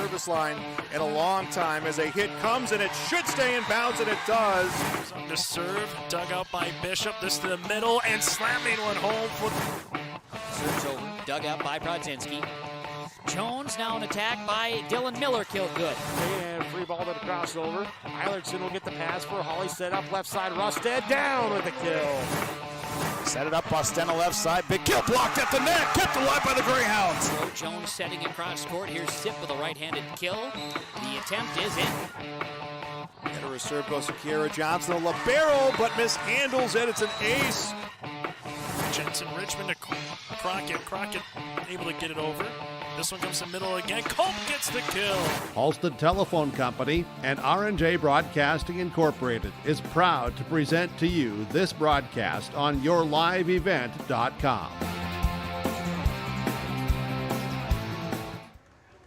service line in a long time as a hit comes, and it should stay in bounds, and it does. On the serve, dug out by Bishop. This to the middle, and slamming one home. Serves over, dug out by Brodzinski. Jones now an attack by Dylan Miller, killed good. And free ball to the crossover. Eilertson will get the pass for Hawley, set up left side. Rusted down with the kill. Set it up, Bostena left side. Big kill blocked at the net, kept alive by the Greyhounds. So Jones setting across court. Here's Sip with a right-handed kill. The attempt is in. And a serve goes to Kiera Johnson, a libero, but mishandles it. It's an ace. Jensen Richmond to Crockett. Crockett able to get it over. This one comes to the middle again. Cope gets the kill. Halstead Telephone Company and R&J Broadcasting Incorporated is proud to present to you this broadcast on yourliveevent.com.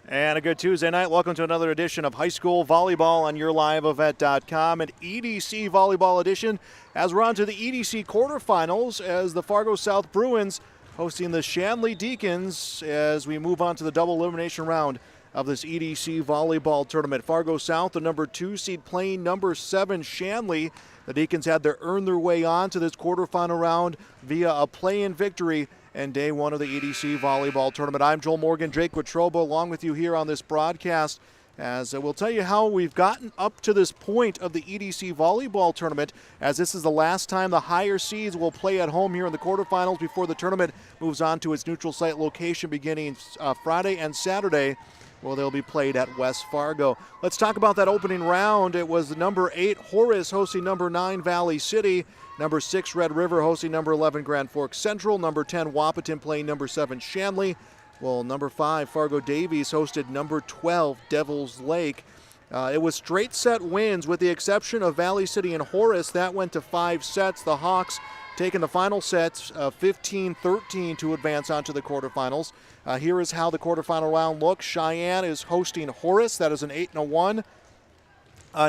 And a good Tuesday night. Welcome to another edition of High School Volleyball on yourliveevent.com, an EDC Volleyball edition as we're on to the EDC quarterfinals as the Fargo South Bruins hosting the Shanley Deacons as we move on to the double elimination round of this EDC volleyball tournament. Fargo South, the number 2 seed, playing number 7 Shanley. The Deacons had to earn their way on to this quarterfinal round via a play-in victory and day 1 of the EDC volleyball tournament. I'm Joel Morgan, Jake Quattroba, along with you here on this broadcast as we'll tell you how we've gotten up to this point of the EDC volleyball tournament, as this is the last time the higher seeds will play at home here in the quarterfinals before the tournament moves on to its neutral site location beginning Friday and Saturday. Well, they'll be played at West Fargo. Let's talk about that opening round. It was the number 8 Horace hosting number 9 Valley City, number 6 Red River hosting number 11 Grand Forks Central, number 10 Wahpeton playing number 7 Shanley. Well, number 5 Fargo Davies hosted number 12 Devils Lake. It was straight set wins with the exception of Valley City and Horace. That went to 5 sets. The Hawks taking the final sets 15-13 to advance on to the quarterfinals. Here is how the quarterfinal round looks. Cheyenne is hosting Horace. That is an 8-1.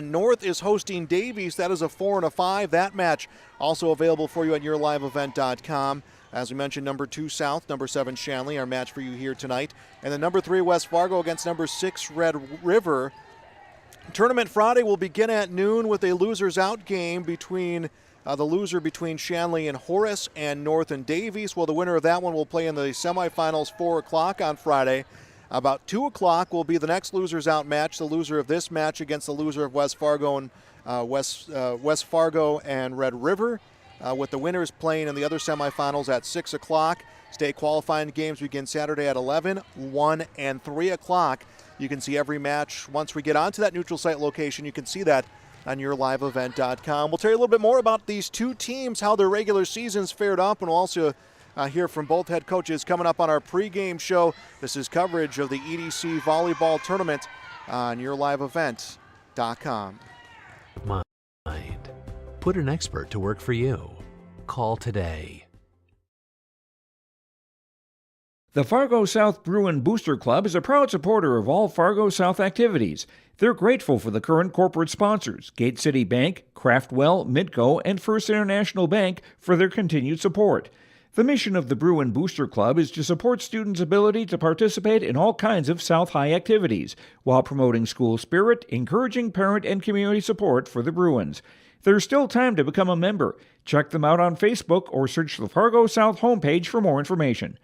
North is hosting Davies. That is a 4-5. That match also available for you at yourliveevent.com. As we mentioned, number 2 South, number 7 Shanley, our match for you here tonight. And then number 3 West Fargo against number 6 Red River. Tournament Friday will begin at noon with a losers out game between the loser between Shanley and Horace and North and Davies. Well, the winner of that one will play in the semifinals 4 o'clock on Friday. About 2 o'clock will be the next losers out match. The loser of this match against the loser of West Fargo and West Fargo and Red River. With the winners playing in the other semifinals at 6 o'clock. State qualifying games begin Saturday at 11, 1, and 3 o'clock. You can see every match once we get onto that neutral site location. You can see that on yourliveevent.com. We'll tell you a little bit more about these two teams, how their regular seasons fared up, and we'll also hear from both head coaches coming up on our pregame show. This is coverage of the EDC volleyball tournament on yourliveevent.com. Mind. Put an expert to work for you. Call today. The Fargo South Bruin Booster Club is a proud supporter of all Fargo South activities. They're grateful for the current corporate sponsors, Gate City Bank, Craftwell, Midco, and First International Bank, for their continued support. The mission of the Bruin Booster Club is to support students' ability to participate in all kinds of South High activities, while promoting school spirit, encouraging parent and community support for the Bruins. There's still time to become a member. Check them out on Facebook or search the Fargo South homepage for more information.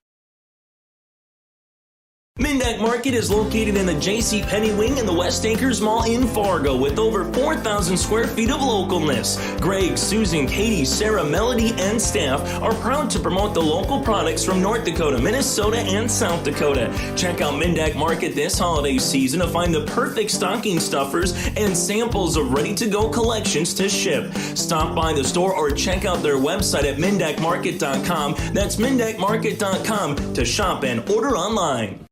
Mindak Market is located in the J.C. Penney Wing in the West Acres Mall in Fargo with over 4,000 square feet of localness. Greg, Susan, Katie, Sarah, Melody, and staff are proud to promote the local products from North Dakota, Minnesota, and South Dakota. Check out Mindak Market this holiday season to find the perfect stocking stuffers and samples of ready-to-go collections to ship. Stop by the store or check out their website at mindakmarket.com. That's mindakmarket.com to shop and order online.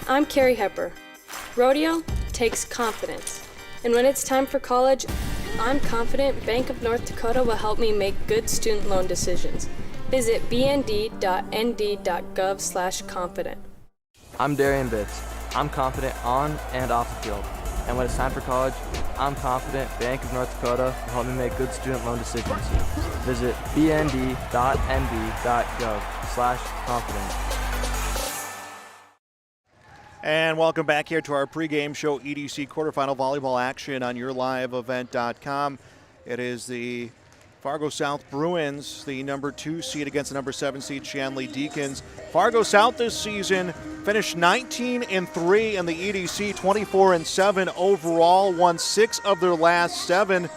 I'm Carrie Hepper. Rodeo takes confidence. And when it's time for college, I'm confident Bank of North Dakota will help me make good student loan decisions. Visit bnd.nd.gov/confident. I'm Darian Bitts. I'm confident on and off the field. And when it's time for college, I'm confident Bank of North Dakota will help me make good student loan decisions. Visit bnd.nd.gov/confident. And welcome back here to our pregame show, EDC quarterfinal volleyball action on yourliveevent.com. It is the Fargo South Bruins, the number 2 seed against the number 7 seed Shanley Deacons. Fargo South this season finished 19-3 in the EDC, 24-7 overall, won 6 of their last 7.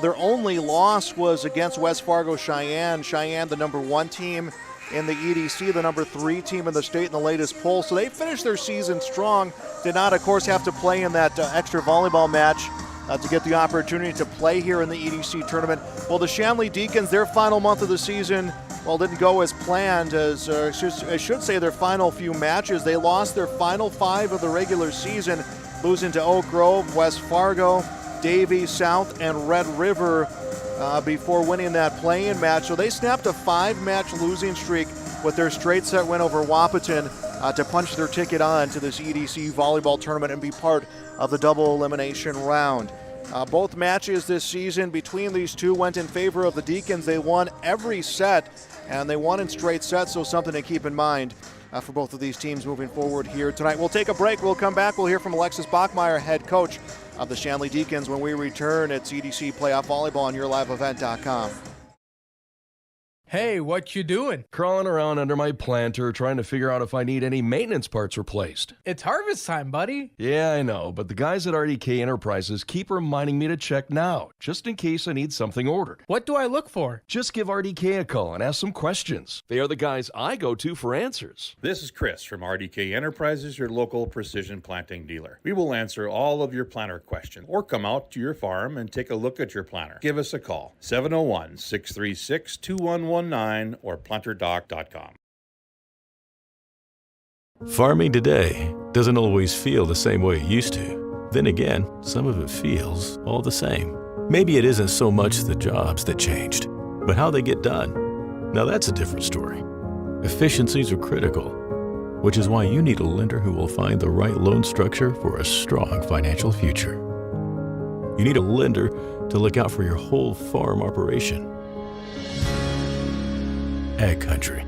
Their only loss was against West Fargo Cheyenne. Cheyenne, the number 1 team in the EDC, the number 3 team in the state in the latest poll. So they finished their season strong. Did not, of course, have to play in that extra volleyball match to get the opportunity to play here in the EDC tournament. Well, the Shanley Deacons, their final month of the season, didn't go as planned. I should say their final few matches. They lost their final 5 of the regular season, losing to Oak Grove, West Fargo, Davie, South, and Red River before winning that play-in match. So they snapped a 5-match losing streak with their straight set win over Wahpeton to punch their ticket on to this EDC volleyball tournament and be part of the double elimination round. Both matches this season between these two went in favor of the Deacons. They won every set, and they won in straight sets, so something to keep in mind for both of these teams moving forward here tonight. We'll take a break. We'll come back. We'll hear from Alexis Bachmeyer, head coach of the Shanley Deacons, when we return. It's EDC Playoff Volleyball on yourliveevent.com. Hey, what you doing? Crawling around under my planter trying to figure out if I need any maintenance parts replaced. It's harvest time, buddy. Yeah, I know, but the guys at RDK Enterprises keep reminding me to check now, just in case I need something ordered. What do I look for? Just give RDK a call and ask some questions. They are the guys I go to for answers. This is Chris from RDK Enterprises, your local precision planting dealer. We will answer all of your planter questions or come out to your farm and take a look at your planter. Give us a call, 701-636-2119 or planterdoc.com. Farming today doesn't always feel the same way it used to. Then again, some of it feels all the same. Maybe it isn't so much the jobs that changed, but how they get done. Now that's a different story. Efficiencies are critical, which is why you need a lender who will find the right loan structure for a strong financial future. You need a lender to look out for your whole farm operation. Ag Country.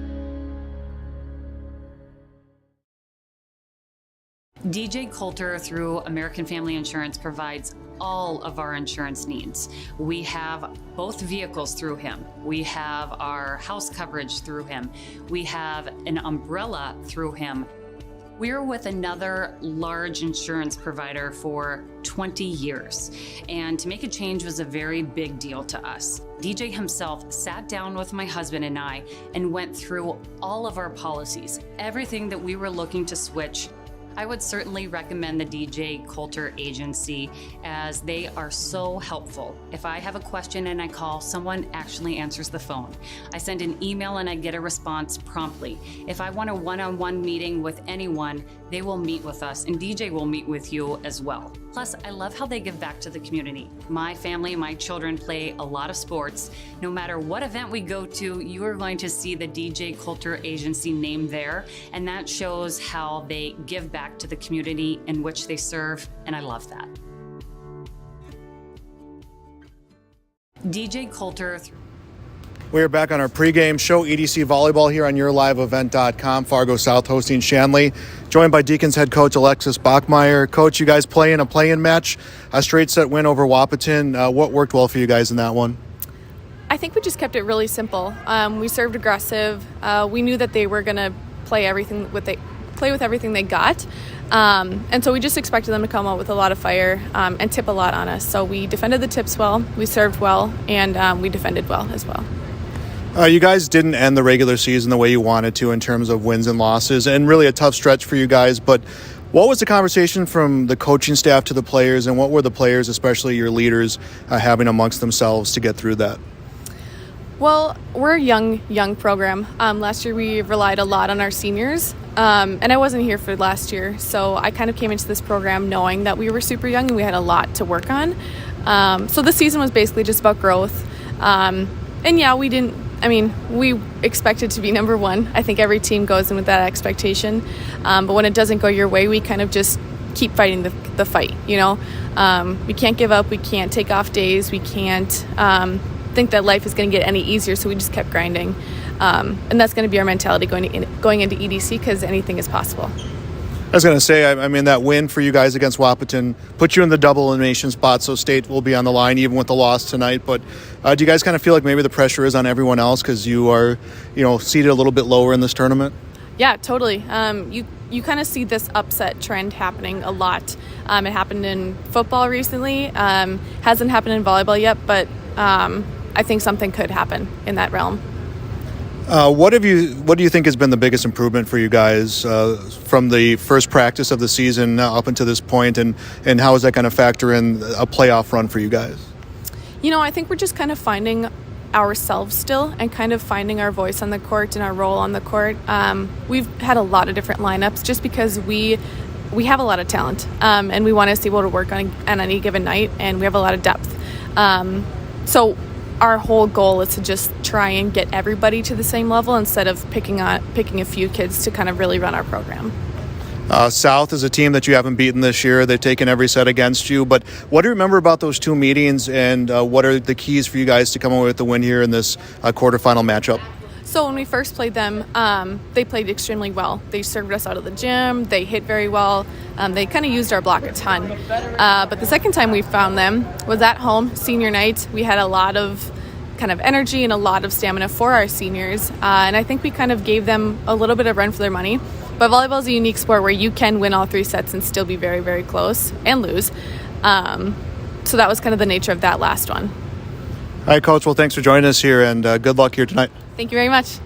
DJ Coulter through American Family Insurance provides all of our insurance needs. We have both vehicles through him. We have our house coverage through him. We have an umbrella through him. We're with another large insurance provider for 20 years, and to make a change was a very big deal to us. DJ himself sat down with my husband and I and went through all of our policies, everything that we were looking to switch. I would certainly recommend the DJ Coulter Agency, as they are so helpful. If I have a question and I call, someone actually answers the phone. I send an email and I get a response promptly. If I want a one-on-one meeting with anyone, they will meet with us, and DJ will meet with you as well. Plus, I love how they give back to the community. My family, my children play a lot of sports. No matter what event we go to, you are going to see the DJ Coulter Agency name there, and that shows how they give back to the community in which they serve, and I love that. DJ Coulter. We are back on our pregame show, EDC Volleyball, here on yourliveevent.com. Fargo South hosting Shanley, joined by Deacons head coach Alexis Bachmeyer. Coach, you guys play in a play-in match, a straight set win over Wahpeton. What worked well for you guys in that one? I think we just kept it really simple. We served aggressive. We knew that they were going to play with everything they got. And so we just expected them to come out with a lot of fire and tip a lot on us. So we defended the tips well, we served well, and we defended well as well. You guys didn't end the regular season the way you wanted to in terms of wins and losses, and really a tough stretch for you guys. But what was the conversation from the coaching staff to the players, and what were the players, especially your leaders, having amongst themselves to get through that? Well, we're a young program. Last year we relied a lot on our seniors, and I wasn't here for last year, so I kind of came into this program knowing that we were super young and we had a lot to work on. So the season was basically just about growth. And yeah, we expected to be number one. I think every team goes in with that expectation. But when it doesn't go your way, we kind of just keep fighting the fight, you know. We can't give up. We can't take off days. We can't think that life is going to get any easier, so we just kept grinding. And that's going to be our mentality going into EDC, because anything is possible. I was going to say, I mean, that win for you guys against Wahpeton put you in the double elimination spot, so state will be on the line even with the loss tonight. But do you guys kind of feel like maybe the pressure is on everyone else because you are, seated a little bit lower in this tournament? Yeah, totally. You kind of see this upset trend happening a lot. It happened in football recently. Hasn't happened in volleyball yet, but I think something could happen in that realm. What do you think has been the biggest improvement for you guys from the first practice of the season up until this point, and how is that going to factor in a playoff run for you guys? I think we're just kind of finding ourselves still and kind of finding our voice on the court and our role on the court. We've had a lot of different lineups just because we have a lot of talent and we want to see what will work on any given night, and we have a lot of depth. So our whole goal is to just try and get everybody to the same level instead of picking a few kids to kind of really run our program. South is a team that you haven't beaten this year. They've taken every set against you. But what do you remember about those two meetings, and what are the keys for you guys to come away with the win here in this quarterfinal matchup? So when we first played them, they played extremely well. They served us out of the gym. They hit very well. They kind of used our block a ton. But the second time we found them was at home, senior night. We had a lot of kind of energy and a lot of stamina for our seniors. And I think we kind of gave them a little bit of run for their money. But volleyball is a unique sport where you can win all three sets and still be very, very close and lose. So that was kind of the nature of that last one. All right, Coach. Well, thanks for joining us here, and good luck here tonight. Thank you very much.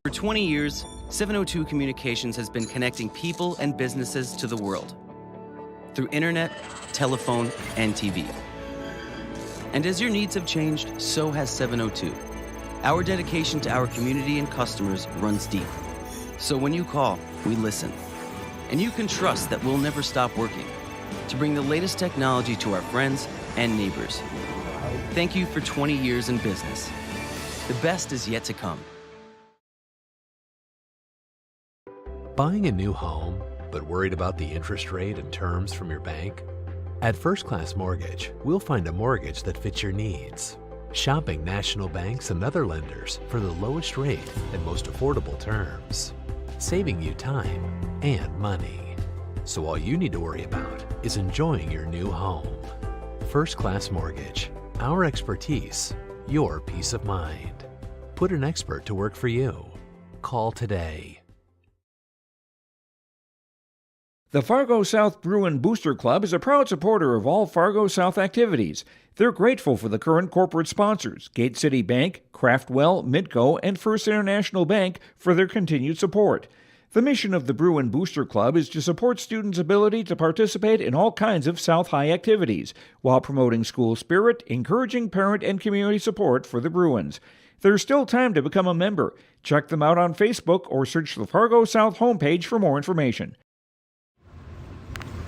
For 20 years, 702 Communications has been connecting people and businesses to the world through internet, telephone, and TV. And as your needs have changed, so has 702. Our dedication to our community and customers runs deep. So when you call, we listen. And you can trust that we'll never stop working to bring the latest technology to our friends and neighbors. Thank you for 20 years in business. The best is yet to come. Buying a new home, but worried about the interest rate and terms from your bank? At First Class Mortgage, we'll find a mortgage that fits your needs. Shopping national banks and other lenders for the lowest rate and most affordable terms, saving you time and money. So all you need to worry about is enjoying your new home. First Class Mortgage, our expertise, your peace of mind. Put an expert to work for you. Call today. The Fargo South Bruin Booster Club is a proud supporter of all Fargo South activities. They're grateful for the current corporate sponsors, Gate City Bank, Craftwell, Midco, and First International Bank, for their continued support. The mission of the Bruin Booster Club is to support students' ability to participate in all kinds of South High activities, while promoting school spirit, encouraging parent and community support for the Bruins. There's still time to become a member. Check them out on Facebook or search the Fargo South homepage for more information.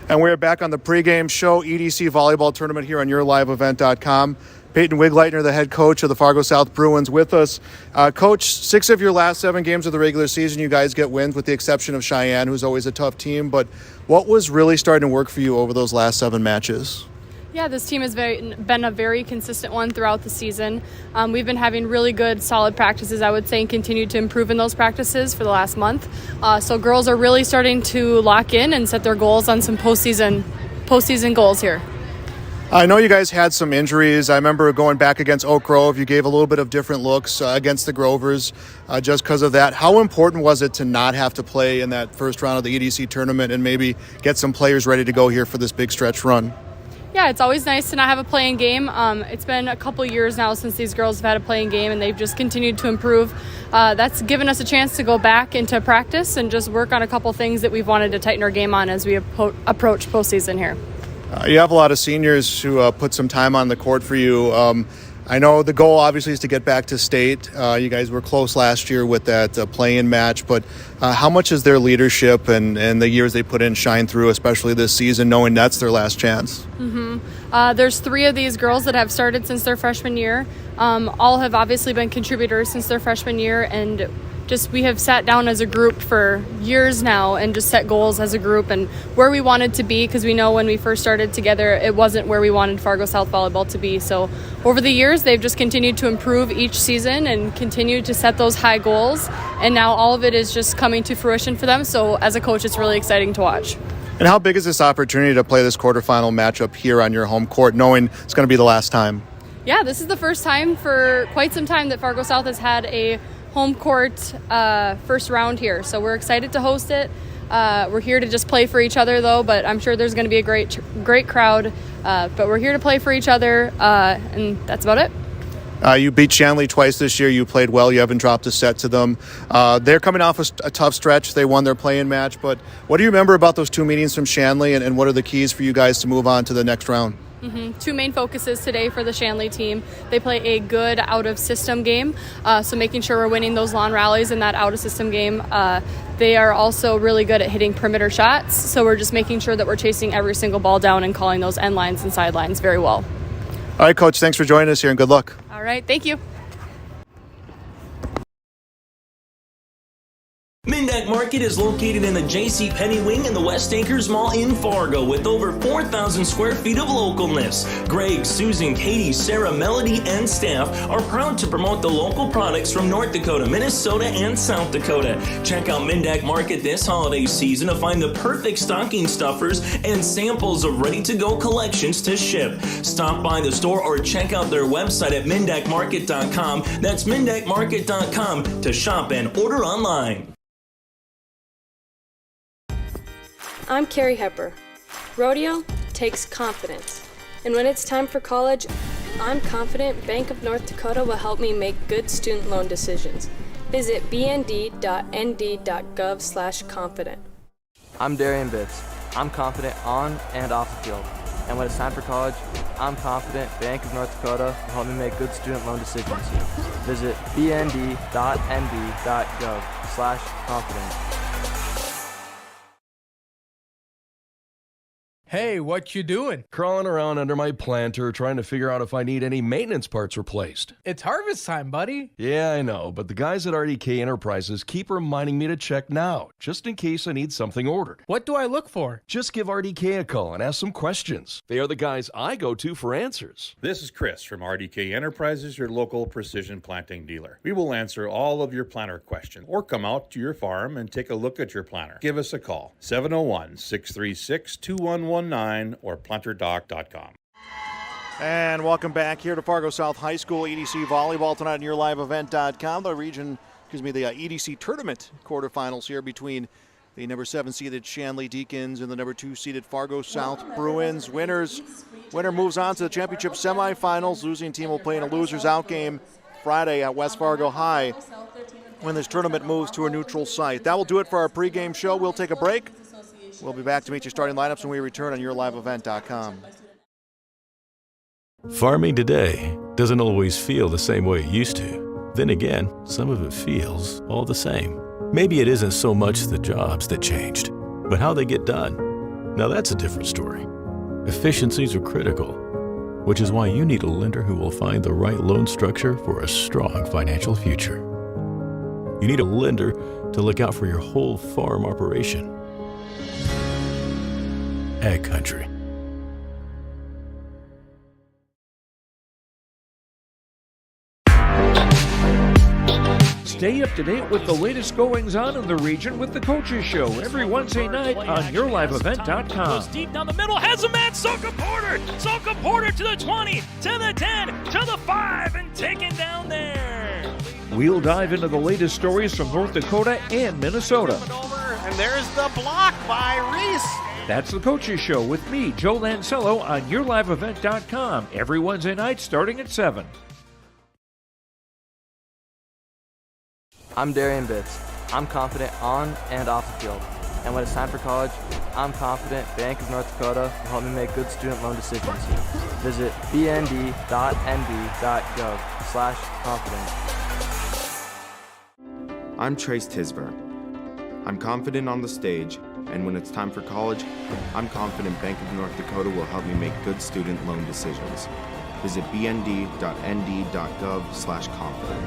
And we're back on the pregame show, EDC Volleyball Tournament here on YourLiveEvent.com. Peyton Wigleitner, the head coach of the Fargo South Bruins, with us. Coach, 6 of your last 7 games of the regular season, you guys get wins, with the exception of Cheyenne, who's always a tough team. But what was really starting to work for you over those last 7 matches? Yeah, this team has been a very consistent one throughout the season. We've been having really good, solid practices, I would say, and continued to improve in those practices for the last month. So girls are really starting to lock in and set their goals on some postseason goals here. I know you guys had some injuries. I remember going back against Oak Grove, you gave a little bit of different looks against the Grovers just because of that. How important was it to not have to play in that first round of the EDC tournament and maybe get some players ready to go here for this big stretch run? Yeah, it's always nice to not have a playing game. It's been a couple years now since these girls have had a playing game, and they've just continued to improve. That's given us a chance to go back into practice and just work on a couple things that we've wanted to tighten our game on as we approach postseason here. You have a lot of seniors who put some time on the court for you. I know the goal obviously is to get back to state. You guys were close last year with that play-in match, but how much is their leadership and the years they put in shine through, especially this season, knowing that's their last chance? There's 3 of these girls that have started since their freshman year. All have obviously been contributors since their freshman year, and just we have sat down as a group for years now and just set goals as a group and where we wanted to be, because we know when we first started together it wasn't where we wanted Fargo South volleyball to be. So over the years they've just continued to improve each season and continued to set those high goals, and now all of it is just coming to fruition for them. So as a coach, it's really exciting to watch. And how big is this opportunity to play this quarterfinal matchup here on your home court, knowing it's going to be the last time? Yeah, this is the first time for quite some time that Fargo South has had a home court first round here, so we're excited to host it. We're here to just play for each other though, but I'm sure there's going to be a great crowd, but we're here to play for each other, and that's about it. You beat Shanley twice this year. You played well. You haven't dropped a set to them. They're coming off a tough stretch. They won their play-in match, but what do you remember about those 2 meetings from Shanley, and what are the keys for you guys to move on to the next round? 2 main focuses today for the Shanley team. They play a good out-of-system game, so making sure we're winning those lawn rallies in that out-of-system game. They are also really good at hitting perimeter shots, so we're just making sure that we're chasing every single ball down and calling those end lines and sidelines very well. All right, Coach, thanks for joining us here, and good luck. All right, thank you. Mindak Market is located in the J.C. Penney wing in the West Acres Mall in Fargo with over 4,000 square feet of localness. Greg, Susan, Katie, Sarah, Melody, and staff are proud to promote the local products from North Dakota, Minnesota, and South Dakota. Check out Mindak Market this holiday season to find the perfect stocking stuffers and samples of ready-to-go collections to ship. Stop by the store or check out their website at mindakmarket.com. That's mindakmarket.com to shop and order online. I'm Carrie Hepper. Rodeo takes confidence. And when it's time for college, I'm confident Bank of North Dakota will help me make good student loan decisions. Visit bnd.nd.gov/confident. I'm Darian Bitts. I'm confident on and off the field. And when it's time for college, I'm confident Bank of North Dakota will help me make good student loan decisions. Visit bnd.nd.gov/confident. Hey, what you doing? Crawling around under my planter trying to figure out if I need any maintenance parts replaced. It's harvest time, buddy. Yeah, I know, but the guys at RDK Enterprises keep reminding me to check now, just in case I need something ordered. What do I look for? Just give RDK a call and ask some questions. They are the guys I go to for answers. This is Chris from RDK Enterprises, your local precision planting dealer. We will answer all of your planter questions or come out to your farm and take a look at your planter. Give us a call, 701-636-2119 or planterdoc.com. And welcome back here to Fargo South High School EDC volleyball tonight on yourliveevent.com. The EDC tournament quarterfinals here between the number 7 seeded Shanley Deacons and the number 2 seeded Fargo South Bruins. Winner moves on to the championship semifinals. Losing team will play in a losers out game Friday at West Fargo High when this tournament moves to a neutral site. That will do it for our pregame show. We'll take a break. We'll be back to meet your starting lineups when we return on yourliveevent.com. Farming today doesn't always feel the same way it used to. Then again, some of it feels all the same. Maybe it isn't so much the jobs that changed, but how they get done. Now that's a different story. Efficiencies are critical, which is why you need a lender who will find the right loan structure for a strong financial future. You need a lender to look out for your whole farm operation. Ag Country. Stay up to date with the latest goings-on in the region with the Coaches Show every Wednesday night on yourliveevent.com. Goes deep down the middle, has a man, Soka Porter! Soka Porter to the 20, to the 10, to the 5, and taken down there. We'll dive into the latest stories from North Dakota and Minnesota. And there's the block by Reese. That's the Coaches Show with me, Joe Lancello, on yourliveevent.com every Wednesday night starting at 7. I'm Darian Bitts. I'm confident on and off the field. And when it's time for college, I'm confident Bank of North Dakota will help me make good student loan decisions. Visit bnd.nd.gov/confident. I'm Trace Tisburn. I'm confident on the stage And when it's time for college, I'm confident Bank of North Dakota will help me make good student loan decisions. Visit bnd.nd.gov/confident.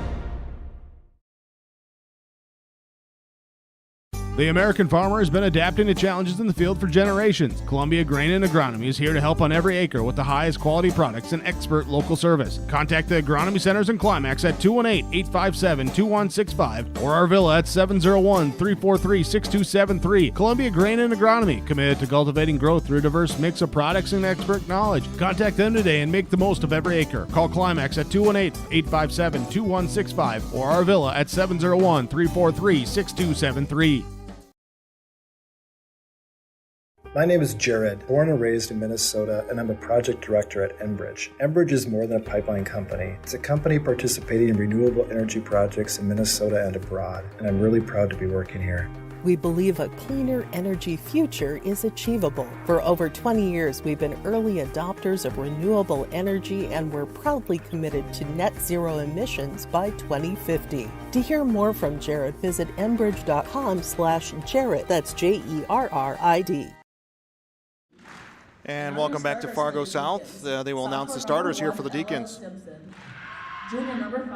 The American farmer has been adapting to challenges in the field for generations. Columbia Grain and Agronomy is here to help on every acre with the highest quality products and expert local service. Contact the Agronomy Centers in Climax at 218-857-2165 or our Villa at 701-343-6273. Columbia Grain and Agronomy, committed to cultivating growth through a diverse mix of products and expert knowledge. Contact them today and make the most of every acre. Call Climax at 218-857-2165 or our Villa at 701-343-6273. My name is Jared, born and raised in Minnesota, and I'm a project director at Enbridge. Enbridge is more than a pipeline company. It's a company participating in renewable energy projects in Minnesota and abroad, and I'm really proud to be working here. We believe a cleaner energy future is achievable. For over 20 years, we've been early adopters of renewable energy, and we're proudly committed to net zero emissions by 2050. To hear more from Jared, visit enbridge.com/Jared. That's JERRID. And welcome back to Fargo South. They will announce the starters here for the Deacons. Junior number 5,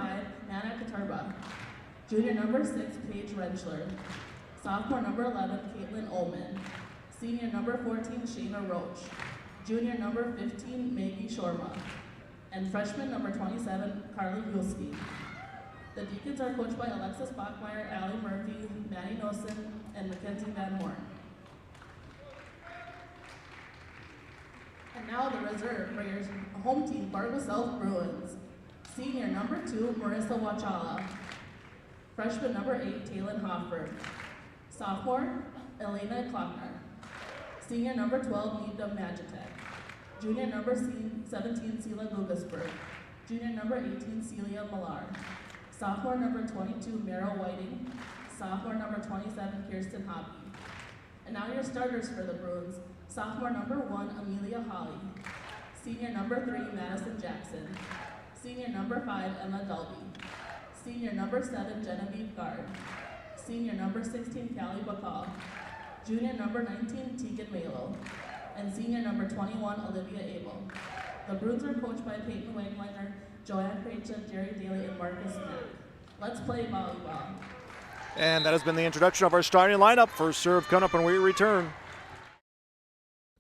Nana Katarba. Junior number 6, Paige Rentschler. Sophomore number 11, Caitlin Ullman. Senior number 14, Shayna Roach. Junior number 15, Maggie Shorma. And freshman number 27, Carly Hulski. The Deacons are coached by Alexis Bachmeyer, Allie Murphy, Maddie Nosen, and Mackenzie Van Horn. And now the reserve for your home team, Fargo South Bruins. Senior number 2, Marissa Wachala. Freshman number 8, Taylin Hoffberg. Sophomore, Elena Klockner. Senior number 12, Nida Magitek. Junior number 17, Sela Lucasberg. Junior number 18, Celia Millar. Sophomore number 22, Meryl Whiting. Sophomore number 27, Kirsten Hoppe. And now your starters for the Bruins. Sophomore number 1, Amelia Holly. Senior number 3, Madison Jackson. Senior number 5, Emma Dalby. Senior number 7, Genevieve Gard. Senior number 16, Callie Bacall. Junior number 19, Tegan Malo. And senior number 21, Olivia Abel. The Bruins are coached by Peyton Wagliner, Joanne Krejci, Jerry Daly, and Marcus Mack. Let's play volleyball. And that has been the introduction of our starting lineup. First serve coming up when we return.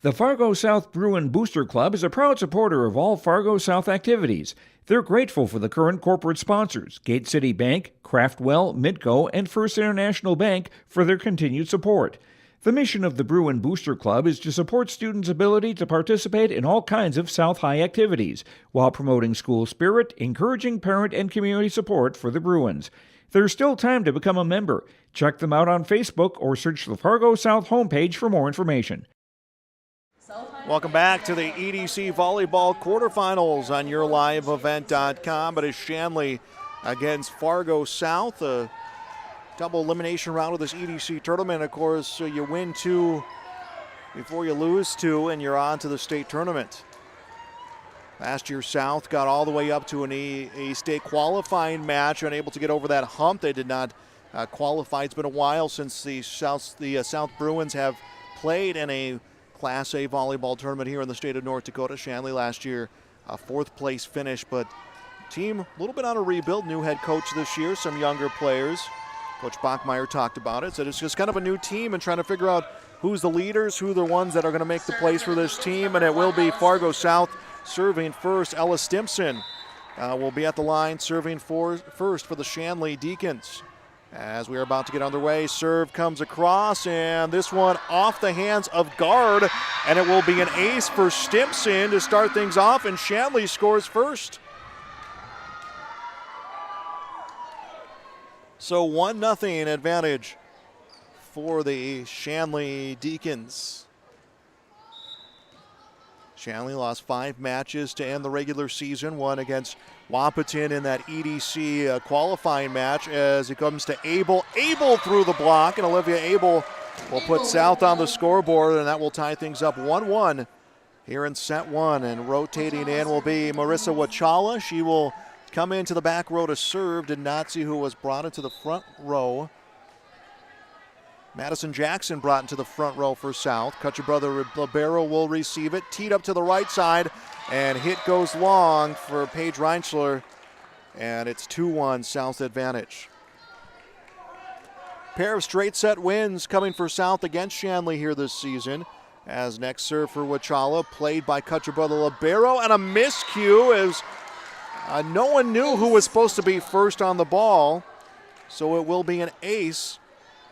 The Fargo South Bruin Booster Club is a proud supporter of all Fargo South activities. They're grateful for the current corporate sponsors, Gate City Bank, Craftwell, Midco, and First International Bank, for their continued support. The mission of the Bruin Booster Club is to support students' ability to participate in all kinds of South High activities, while promoting school spirit, encouraging parent and community support for the Bruins. There's still time to become a member. Check them out on Facebook or search the Fargo South homepage for more information. Welcome back to the EDC Volleyball Quarterfinals on YourLiveEvent.com. But it's Shanley against Fargo South, a double elimination round of this EDC tournament. Of course, so you win 2 before you lose 2, and you're on to the state tournament. Last year, South got all the way up to a state qualifying match, unable to get over that hump. They did not qualify. It's been a while since the South Bruins have played in a Class A volleyball tournament here in the state of North Dakota. Shanley last year, a 4th place finish, but team a little bit on a rebuild. New head coach this year, some younger players. Coach Bachmeyer talked about it. So it's just kind of a new team and trying to figure out who's the leaders, who are the ones that are going to make the plays for this team, and it will be Fargo South serving first. Ella Stimson will be at the line serving first for the Shanley Deacons. As we are about to get underway, serve comes across, and this one off the hands of Gard, and it will be an ace for Stimson to start things off, and Shanley scores first. So 1-0 advantage for the Shanley Deacons. Shanley lost 5 matches to end the regular season, one against Wahpeton in that EDC qualifying match. As it comes to Abel through the block, and Olivia Abel will put South on the scoreboard, and that will tie things up 1-1 here in set 1. And rotating in will be Marissa Wachala. She will come into the back row to serve. Did not see who was brought into the front row. Madison Jackson brought into the front row for South. Kutcher brother Libero will receive it. Teed up to the right side, and hit goes long for Paige Reinschler, and it's 2-1 South's advantage. Pair of straight set wins coming for South against Shanley here this season. As next serve for Wachala, played by Kutcher brother Libero, and a miscue as no one knew who was supposed to be first on the ball, so it will be an ace.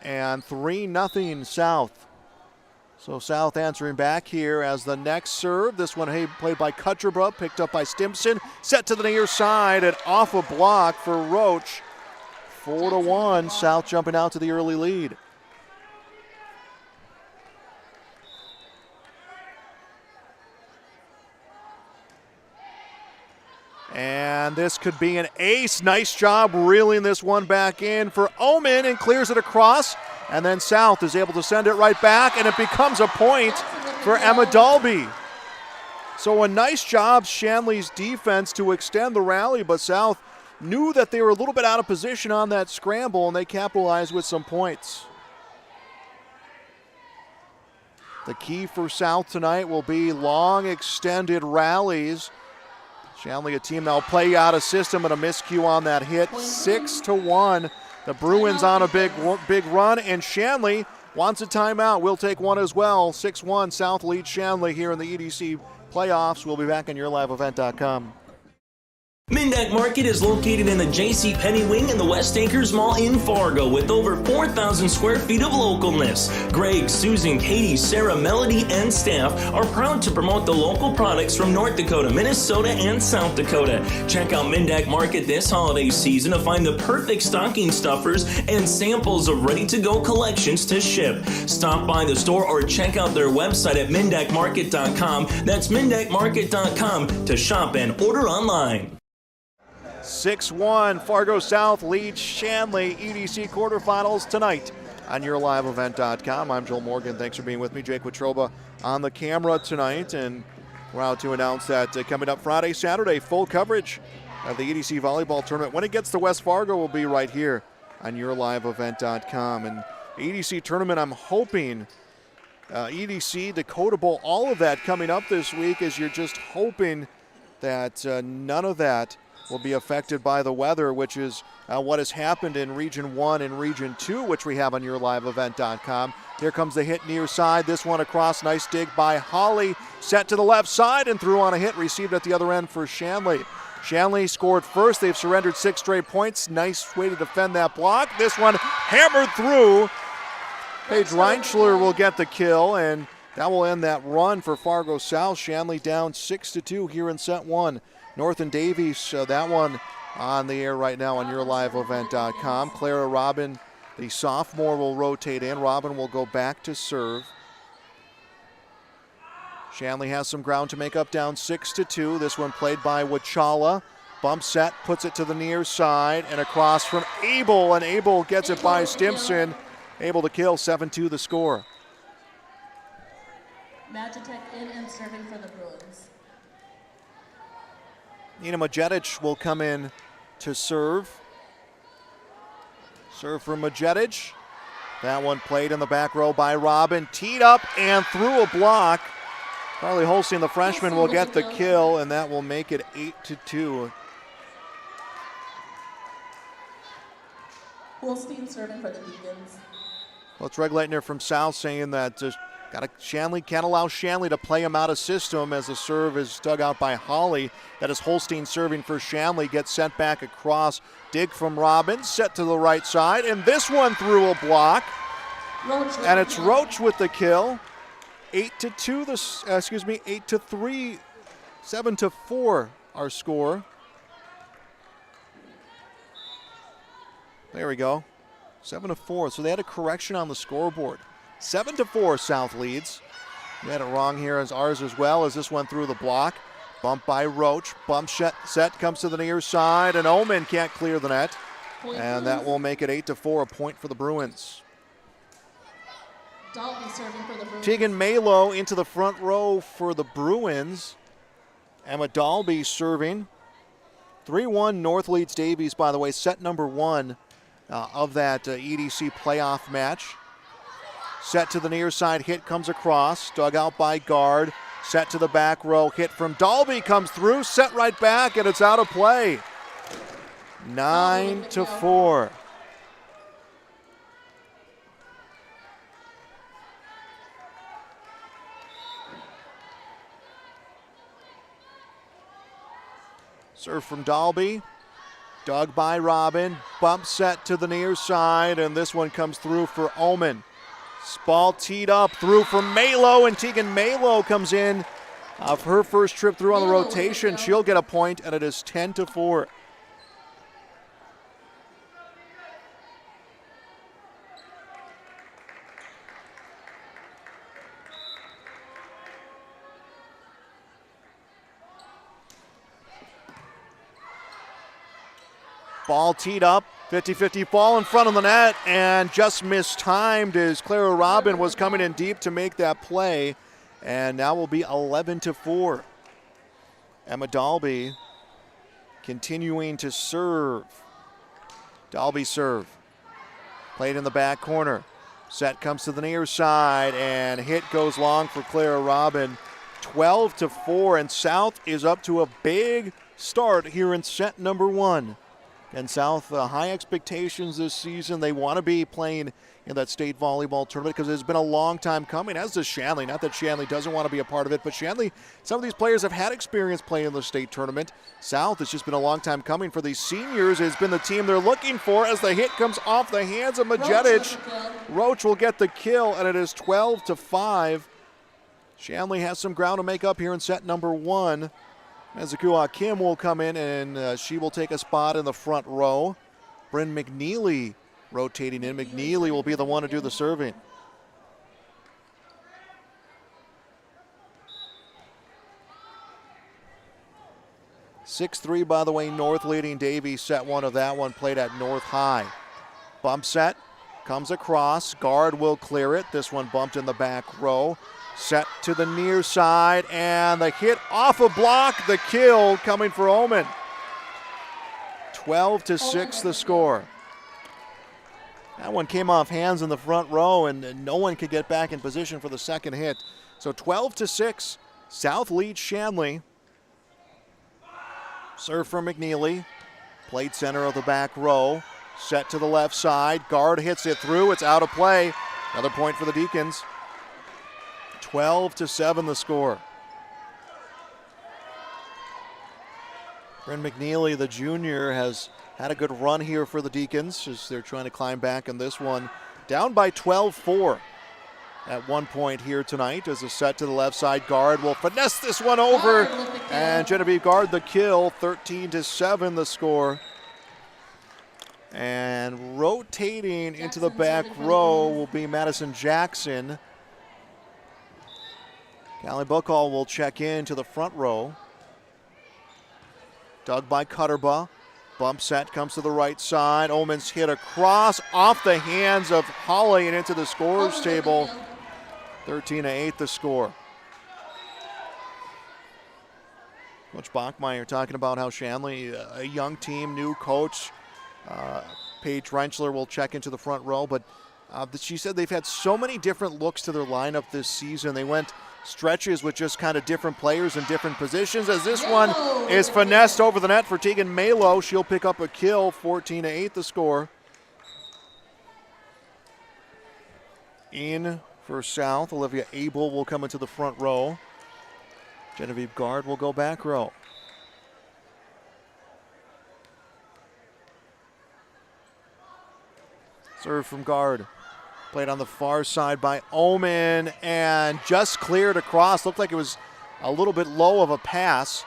And 3-0 South. So South answering back here as the next serve. This one played by Kutcherbra, picked up by Stimson. Set to the near side and off a block for Roach. 4-1, South jumping out to the early lead. And this could be an ace. Nice job reeling this one back in for Omen, and clears it across. And then South is able to send it right back, and it becomes a point for Emma Dalby. So a nice job, Shanley's defense, to extend the rally, but South knew that they were a little bit out of position on that scramble, and they capitalized with some points. The key for South tonight will be long extended rallies. Shanley, a team that will play out of system, and a miscue on that hit. 6-1. The Bruins on a big run, and Shanley wants a timeout. We'll take one as well. 6-1, South leads Shanley here in the EDC playoffs. We'll be back on YourLiveEvent.com. Mindak Market is located in the J.C. Penney wing in the West Acres Mall in Fargo with over 4,000 square feet of localness. Greg, Susan, Katie, Sarah, Melody, and staff are proud to promote the local products from North Dakota, Minnesota, and South Dakota. Check out Mindak Market this holiday season to find the perfect stocking stuffers and samples of ready-to-go collections to ship. Stop by the store or check out their website at mindakmarket.com. That's mindakmarket.com to shop and order online. 6-1, Fargo South leads Shanley. EDC quarterfinals tonight on YourLiveEvent.com. I'm Joel Morgan. Thanks for being with me. Jake Wetruba on the camera tonight, and proud to announce that coming up Friday, Saturday, full coverage of the EDC volleyball tournament. When it gets to West Fargo, will be right here on YourLiveEvent.com. And EDC tournament, I'm hoping EDC, Dakota Bowl, all of that coming up this week, as you're just hoping that none of that will be affected by the weather, which is what has happened in Region 1 and Region 2, which we have on YourLiveEvent.com. Here comes the hit near side. This one across. Nice dig by Holly. Set to the left side and threw on a hit. Received at the other end for Shanley. Shanley scored first. They've surrendered 6 straight points. Nice way to defend that block. This one hammered through. Paige Reinschler will get the kill, and that will end that run for Fargo South. Shanley down 6-2 here in set 1. North and Davies, that one on the air right now on YourLiveEvent.com. Clara Robin, the sophomore, will rotate in. Robin will go back to serve. Shanley has some ground to make up, down 6-2. This one played by Wachala. Bump set, puts it to the near side and across from Abel, and Abel gets it by Stimson. Able to kill, 7-2 the score. Magitek in and serving for the Bruins. Nina Majetic will come in to serve. Serve for Majetic. That one played in the back row by Robin. Teed up and through a block. Carly Holstein, the freshman, will get the kill, and that will make it 8-2. Holstein serving for the Deacons. Well, it's Greg Leitner from South saying that Shanley can't allow Shanley to play him out of system, as the serve is dug out by Holly. That is Holstein serving for Shanley. Gets sent back across. Dig from Robin. Set to the right side. And this one through a block. And it's Roach with the kill. 8-2. 8-3. 7-4 our score. There we go. 7-4. So they had a correction on the scoreboard. 7-4 South leads. We had it wrong here as ours as well, as this went through the block. Bump by Roach. Bump set comes to the near side, and Omen can't clear the net. And that will make it 8-4, a point for the Bruins. Dalton serving for the Bruins. Tegan Malo into the front row for the Bruins. Emma Dalby serving. 3-1 North leads Davies, by the way, set number 1 of that EDC playoff match. Set to the near side, hit comes across, dug out by guard. Set to the back row, hit from Dalby comes through, set right back, and it's out of play. 9-4. Serve from Dalby, dug by Robin, bump set to the near side, and this one comes through for Omen. Ball teed up, through from Malo, and Tegan Malo comes in of her first trip through on the rotation. She'll get a point, and it is 10-4. Ball teed up, 50-50 ball in front of the net, and just mistimed as Clara Robin was coming in deep to make that play. And now will be 11-4. Emma Dalby continuing to serve. Dalby serve. Played in the back corner. Set comes to the near side, and hit goes long for Clara Robin. 12-4, and South is up to a big start here in set number 1. And South, high expectations this season. They want to be playing in that state volleyball tournament because it's been a long time coming, as does Shanley. Not that Shanley doesn't want to be a part of it, but Shanley, some of these players have had experience playing in the state tournament. South, it's just been a long time coming for these seniors. It's been the team they're looking for as the hit comes off the hands of Majetic. Roach will get the kill, and it is 12-5. Shanley has some ground to make up here in set number 1. Mezakua Kim will come in, and she will take a spot in the front row. Bryn McNeely rotating in. McNeely will be the one to do the serving. (6-3), by the way, North leading Davie. Set 1 of that one played at North High. Bump set, comes across. Guard will clear it. This one bumped in the back row. Set to the near side, and the hit off a block. The kill coming for Omen. 12-6 the score. That one came off hands in the front row, and no one could get back in position for the second hit. So 12-6, South leads Shanley. Serve from McNeely. Played center of the back row. Set to the left side. Guard hits it through. It's out of play. Another point for the Deacons. 12-7 the score. Bryn McNeely, the junior, has had a good run here for the Deacons as they're trying to climb back in this one. Down by 12-4 at one point here tonight as a set to the left side. Guard will finesse this one over, and Genevieve Guard the kill. 13-7 the score. And rotating into the back row will be Madison Jackson. Callie Buchall will check in to the front row. Dug by Cutterba. Bump set comes to the right side. Omen's hit across off the hands of Holly and into the scorers table. 13-8 the score. Coach Bachmeier talking about how Shanley, a young team, new coach. Paige Rentschler will check into the front row, but she said they've had so many different looks to their lineup this season. They went stretches with just kind of different players in different positions, as this one is finessed over the net for Tegan Malo. She'll pick up a kill. 14-8 the score. In for South, Olivia Abel will come into the front row. Genevieve Guard will go back row. Serve from Guard. Played on the far side by Omen and just cleared across. Looked like it was a little bit low of a pass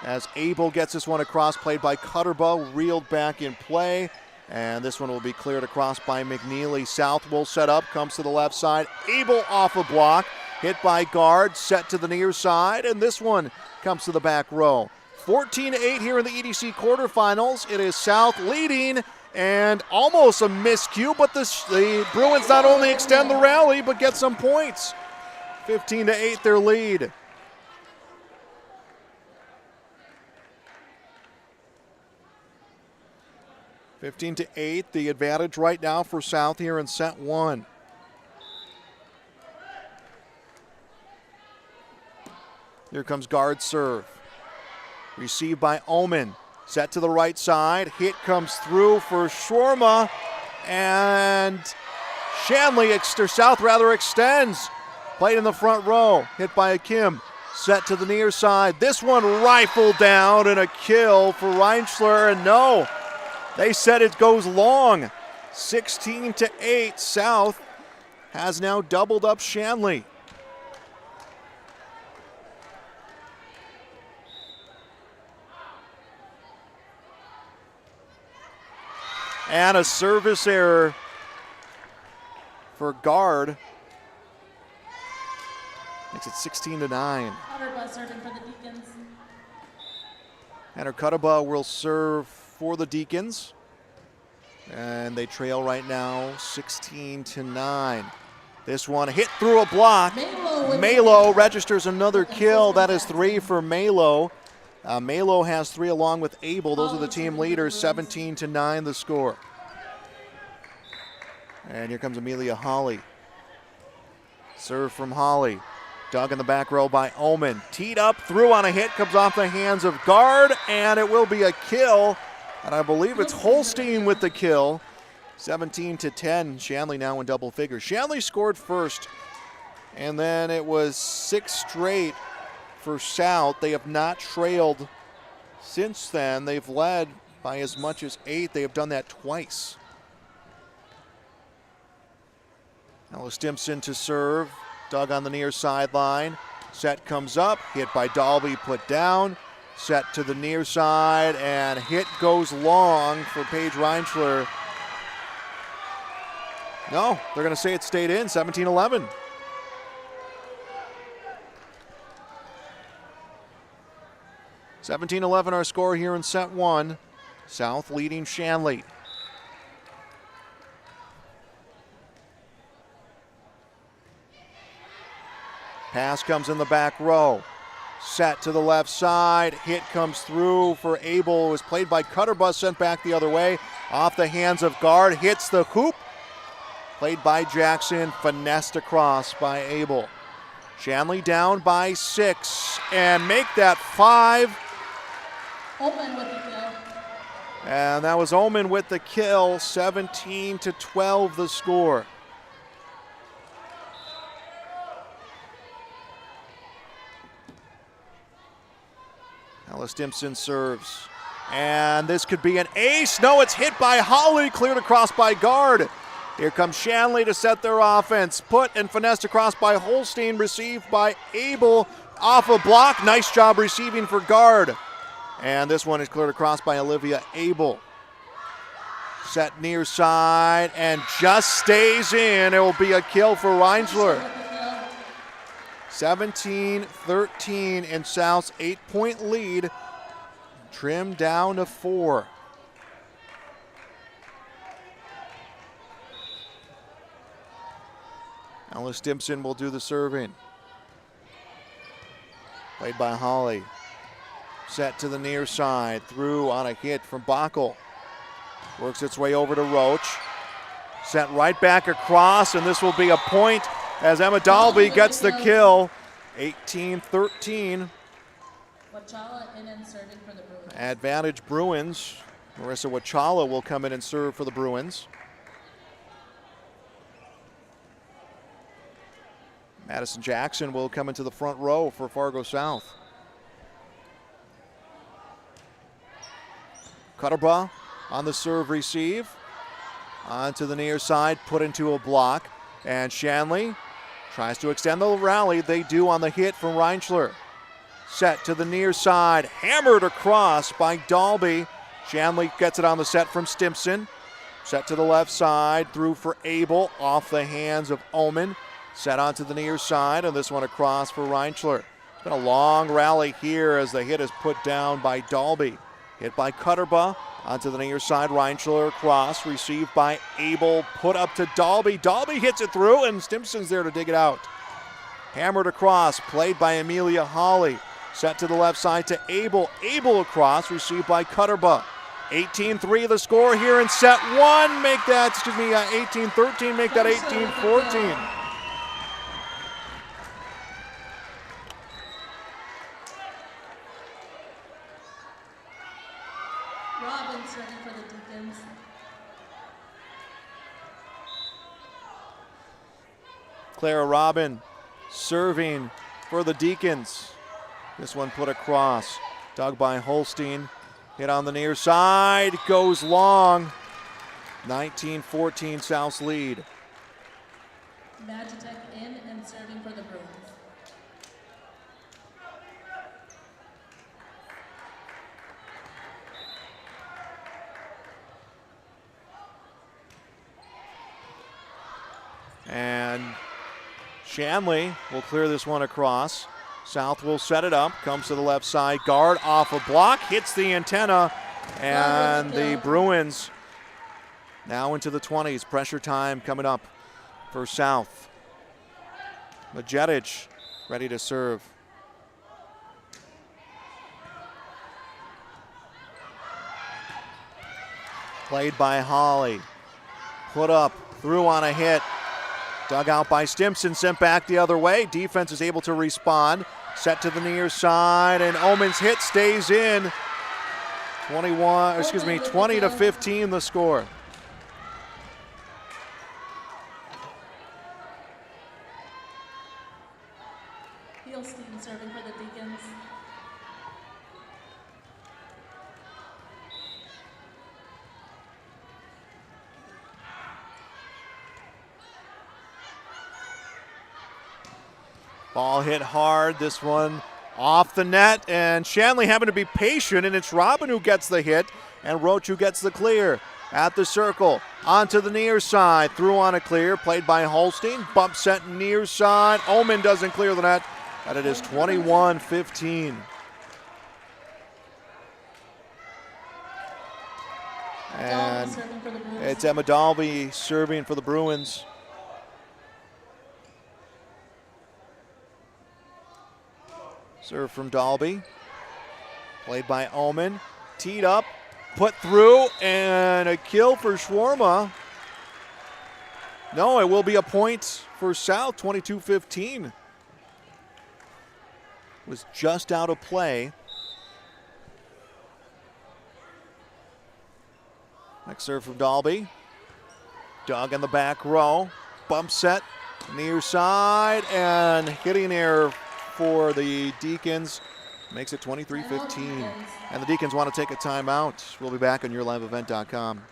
as Abel gets this one across. Played by Cutterba, reeled back in play. And this one will be cleared across by McNeely. South will set up, comes to the left side. Abel off a block, hit by Guard, set to the near side. And this one comes to the back row. 14-8 here in the EDC quarterfinals. It is South leading. And almost a miscue, but the Bruins not only extend the rally, but get some points. 15-8 their lead. (15-8) the advantage right now for South here in set 1. Here comes guard serve. Received by Omen. Set to the right side. Hit comes through for Schwarma. And Shanley, South rather, extends. Played in the front row. Hit by Akim. Set to the near side. This one rifled down and a kill for Reinschler. And no, they said it goes long. 16-8. South has now doubled up Shanley. And a service error for guard. Makes it 16-9. Cutterba serving for the Deacons. Tanner Cutterba will serve for the Deacons. And they trail right now 16-9. This one hit through a block. Malo registers another kill. That is 3 for Malo. Malo has 3 along with Abel. Those are the team leaders. 17-9 the score. And here comes Amelia Holly. Serve from Holly. Dug in the back row by Omen. Teed up, through on a hit, comes off the hands of guard, and it will be a kill. And I believe it's Holstein with the kill. 17-10. Shanley now in double figures. Shanley scored first, and then it was 6 straight for South. They have not trailed since then. They've led by as much as 8. They have done that twice. Ella Stimson to serve. Dug on the near sideline. Set comes up. Hit by Dalby, put down. Set to the near side, and hit goes long for Paige Reinschler. No, they're going to say it stayed in. 17-11. Our score here in set 1. South leading Shanley. Pass comes in the back row. Set to the left side. Hit comes through for Abel. It was played by Cutterbus, sent back the other way. Off the hands of guard. Hits the hoop. Played by Jackson. Finessed across by Abel. Shanley down by 6. And make that 5. Omen with the kill. And that was Omen with the kill. 17-12 the score. Ella Stimson serves. And this could be an ace. No, it's hit by Holly. Cleared across by guard. Here comes Shanley to set their offense. Put and finessed across by Holstein. Received by Abel. Off a block. Nice job receiving for guard. And this one is cleared across by Olivia Abel. Set near side and just stays in. It will be a kill for Reinschler. 17-13 in South's 8-point lead. Trimmed down to 4. Ella Stimson will do the serving. Played by Holly. Set to the near side. Through on a hit from Bockel. Works its way over to Roach. Sent right back across, and this will be a point as Emma Dalby gets the kill. 18-13. Wachala in and serving for the Bruins. Advantage Bruins. Marissa Wachala will come in and serve for the Bruins. Madison Jackson will come into the front row for Fargo South. Cutterbaugh on the serve receive. Onto the near side, put into a block. And Shanley tries to extend the rally. They do on the hit from Reinschler. Set to the near side, hammered across by Dalby. Shanley gets it on the set from Stimson. Set to the left side, through for Abel, off the hands of Omen. Set onto the near side, and this one across for Reinschler. It's been a long rally here as the hit is put down by Dalby. Hit by Cutterbaugh, onto the near side, Reinschler across, received by Abel, put up to Dalby. Dalby hits it through, and Stimson's there to dig it out. Hammered across, played by Amelia Holly. Set to the left side to Abel. Abel across, received by Cutterbaugh. 18-3 the score here in set 1. Make that, 18-13, make that 18-14. Clara Robin serving for the Deacons. This one put across. Dug by Holstein. Hit on the near side. Goes long. 19-14 South's lead. Magitek in and serving for the Bruins. And Shanley will clear this one across. South will set it up, comes to the left side. Guard off a block, hits the antenna, and the Bruins now into the 20s. Pressure time coming up for South. Majetic ready to serve. Played by Holly. Put up, through on a hit. Dug out by Stimson, sent back the other way. Defense is able to respond. Set to the near side, and Omen's hit stays in. 20-15 the score. Heelstein serving for the Deacons. Ball hit hard, this one off the net, and Shanley having to be patient, and it's Robin who gets the hit, and Roach who gets the clear. At the circle, onto the near side, through on a clear, played by Holstein, bump set near side. Omen doesn't clear the net, and it is 21-15. And it's Emma Dalby serving for the Bruins. Serve from Dalby. Played by Omen. Teed up, put through, and a kill for Schwarma. No, it will be a point for South, 22-15. Was just out of play. Next serve from Dalby. Dug in the back row. Bump set, near side, and hitting there for the Deacons. Makes it 23-15. And the Deacons want to take a timeout. We'll be back on YourLiveEvent.com.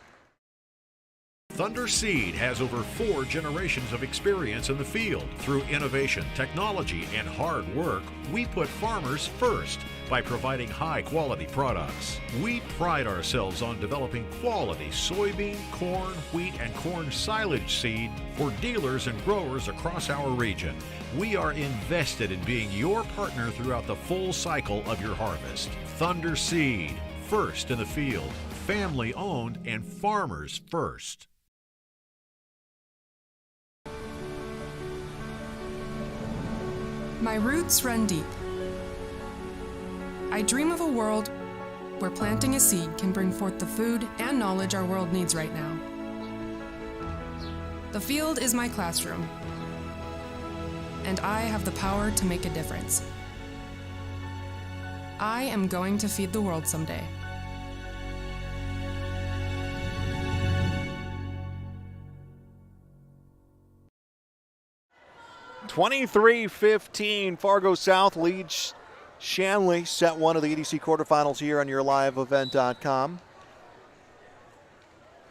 Thunder Seed has over 4 generations of experience in the field. Through innovation, technology, and hard work, we put farmers first by providing high-quality products. We pride ourselves on developing quality soybean, corn, wheat, and corn silage seed for dealers and growers across our region. We are invested in being your partner throughout the full cycle of your harvest. Thunder Seed, first in the field, family-owned and farmers first. My roots run deep. I dream of a world where planting a seed can bring forth the food and knowledge our world needs right now. The field is my classroom, and I have the power to make a difference. I am going to feed the world someday. (23-15) Fargo South leads Shanley. Set one of the EDC quarterfinals here on YourLiveEvent.com.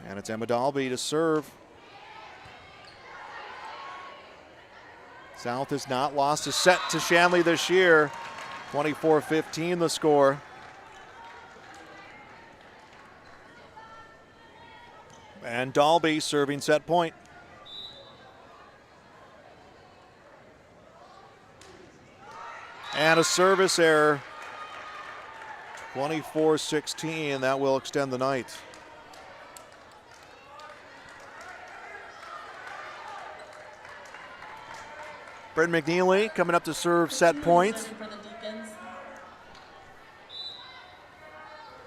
And it's Emma Dalby to serve. South has not lost a set to Shanley this year. 24-15 the score. And Dalby serving set point. And a service error. 24-16, that will extend the night. Bryn McNeely coming up to serve set point.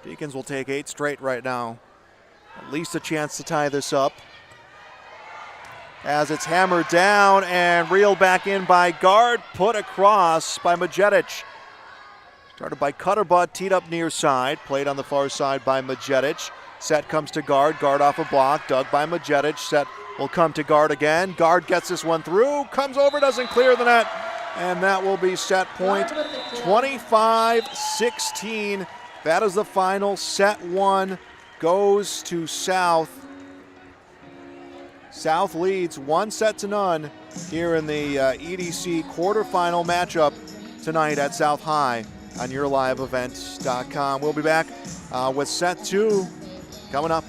Deacons will take 8 straight right now. At least a chance to tie this up. As it's hammered down and reeled back in by guard, put across by Majetic. Started by Cutterbutt, teed up near side, played on the far side by Majetic. Set comes to guard, guard off a block, dug by Majetic, set will come to guard again. Guard gets this one through, comes over, doesn't clear the net, and that will be set point 25-16. That is the final. Set one goes to South. South leads 1-0 here in the EDC quarterfinal matchup tonight at South High on YourLiveEvents.com. We'll be back with set two coming up.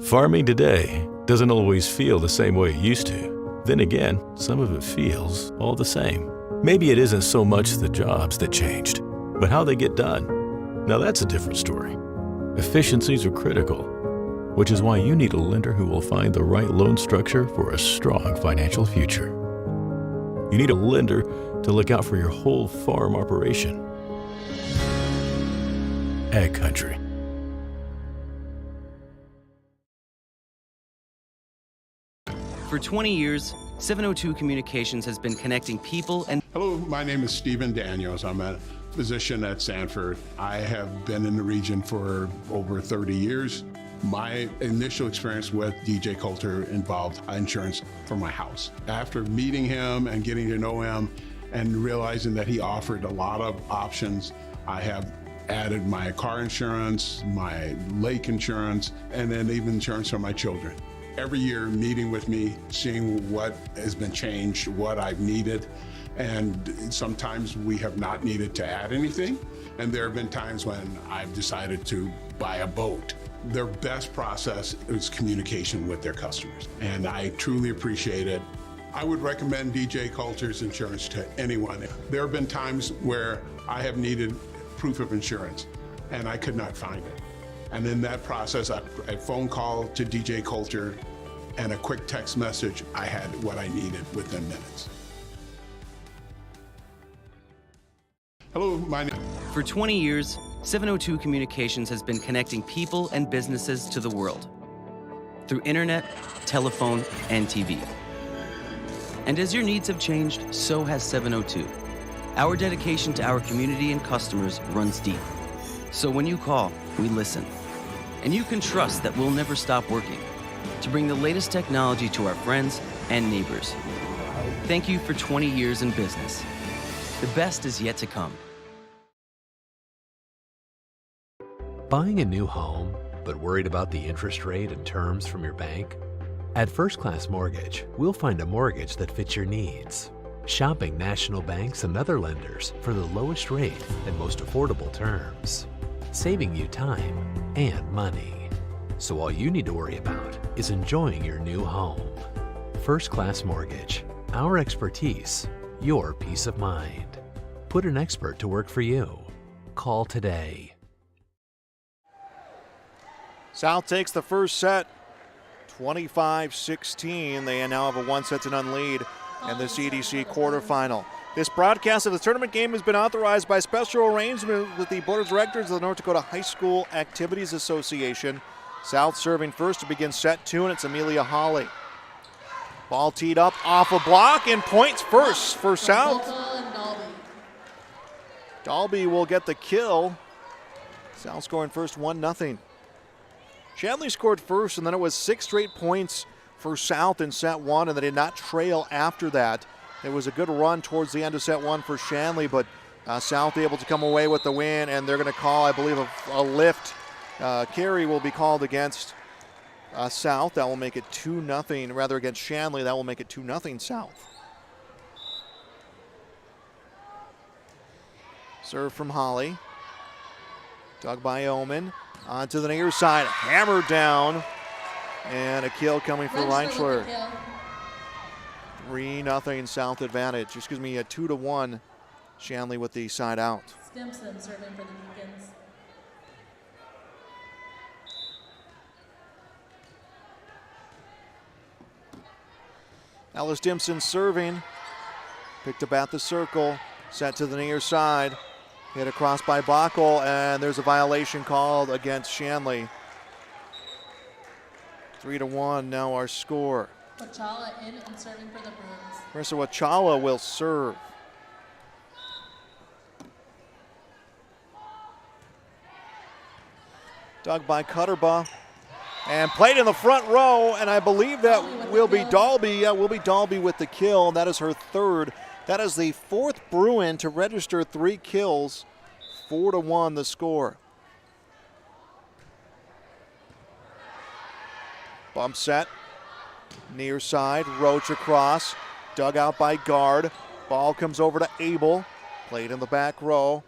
Farming today doesn't always feel the same way it used to. Then again, some of it feels all the same. Maybe it isn't so much the jobs that changed, but how they get done. Now that's a different story. Efficiencies are critical, which is why you need a lender who will find the right loan structure for a strong financial future. You need a lender to look out for your whole farm operation. Ag Country. For 20 years, 702 Communications has been connecting people and... Hello, my name is Stephen Daniels. I'm a physician at Sanford. I have been in the region for over 30 years. My initial experience with DJ Coulter involved insurance for my house. After meeting him and getting to know him and realizing that he offered a lot of options, I have added my car insurance, my lake insurance, and then even insurance for my children. Every year meeting with me, seeing what has been changed, what I've needed, and sometimes we have not needed to add anything, and there have been times when I've decided to buy a boat. Their best process is communication with their customers, and I truly appreciate it. I would recommend DJ Coulter's insurance to anyone. There have been times where I have needed proof of insurance, and I could not find it. And in that process, a phone call to DJ Coulter and a quick text message, I had what I needed within minutes. Hello, my name. For 20 years, 702 Communications has been connecting people and businesses to the world through internet, telephone, and TV. And as your needs have changed, so has 702. Our dedication to our community and customers runs deep. So when you call, we listen. And you can trust that we'll never stop working to bring the latest technology to our friends and neighbors. Thank you for 20 years in business. The best is yet to come. Buying a new home, but worried about the interest rate and terms from your bank? At First Class Mortgage, we'll find a mortgage that fits your needs. Shopping national banks and other lenders for the lowest rate and most affordable terms, saving you time and money. So all you need to worry about is enjoying your new home. First Class Mortgage, our expertise, your peace of mind. Put an expert to work for you. Call today. South takes the first set, 25-16. They now have a 1-0 lead in this EDC quarterfinal. This broadcast of the tournament game has been authorized by special arrangement with the Board of Directors of the North Dakota High School Activities Association. South serving first to begin set two, and it's Amelia Hawley. Ball teed up off a block, and points first for South. Dalby will get the kill. South scoring first, 1-0. Shanley scored first, and then it was 6 straight points for South in set one, and they did not trail after that. It was a good run towards the end of set one for Shanley, but South able to come away with the win, and they're going to call, I believe, a lift. Carry will be called against South. That will make it 2-0, rather against Shanley. That will make it 2-0 South. Serve from Holly. Dug by Omen. Onto the near side, hammered down, and a kill coming for Reinschler. 3-0 South advantage. 2-1 Shanley with the side out. Stimson serving for the Deacons. Ellis Stimson serving. Picked up at the circle. Set to the near side. Hit across by Bockel, and there's a violation called against Shanley. 3-1 now our score. Wachala in and serving for the Bruins. Marissa Wachala will serve. Dug by Cutterbaugh. And played in the front row, and I believe that will be Dalby. Yeah, will be Dalby with the kill. That is her third. That is the fourth Bruin to register 3 kills. 4-1 the score. Bump set. Near side. Roach across. Dug out by guard. Ball comes over to Abel. Played in the back row.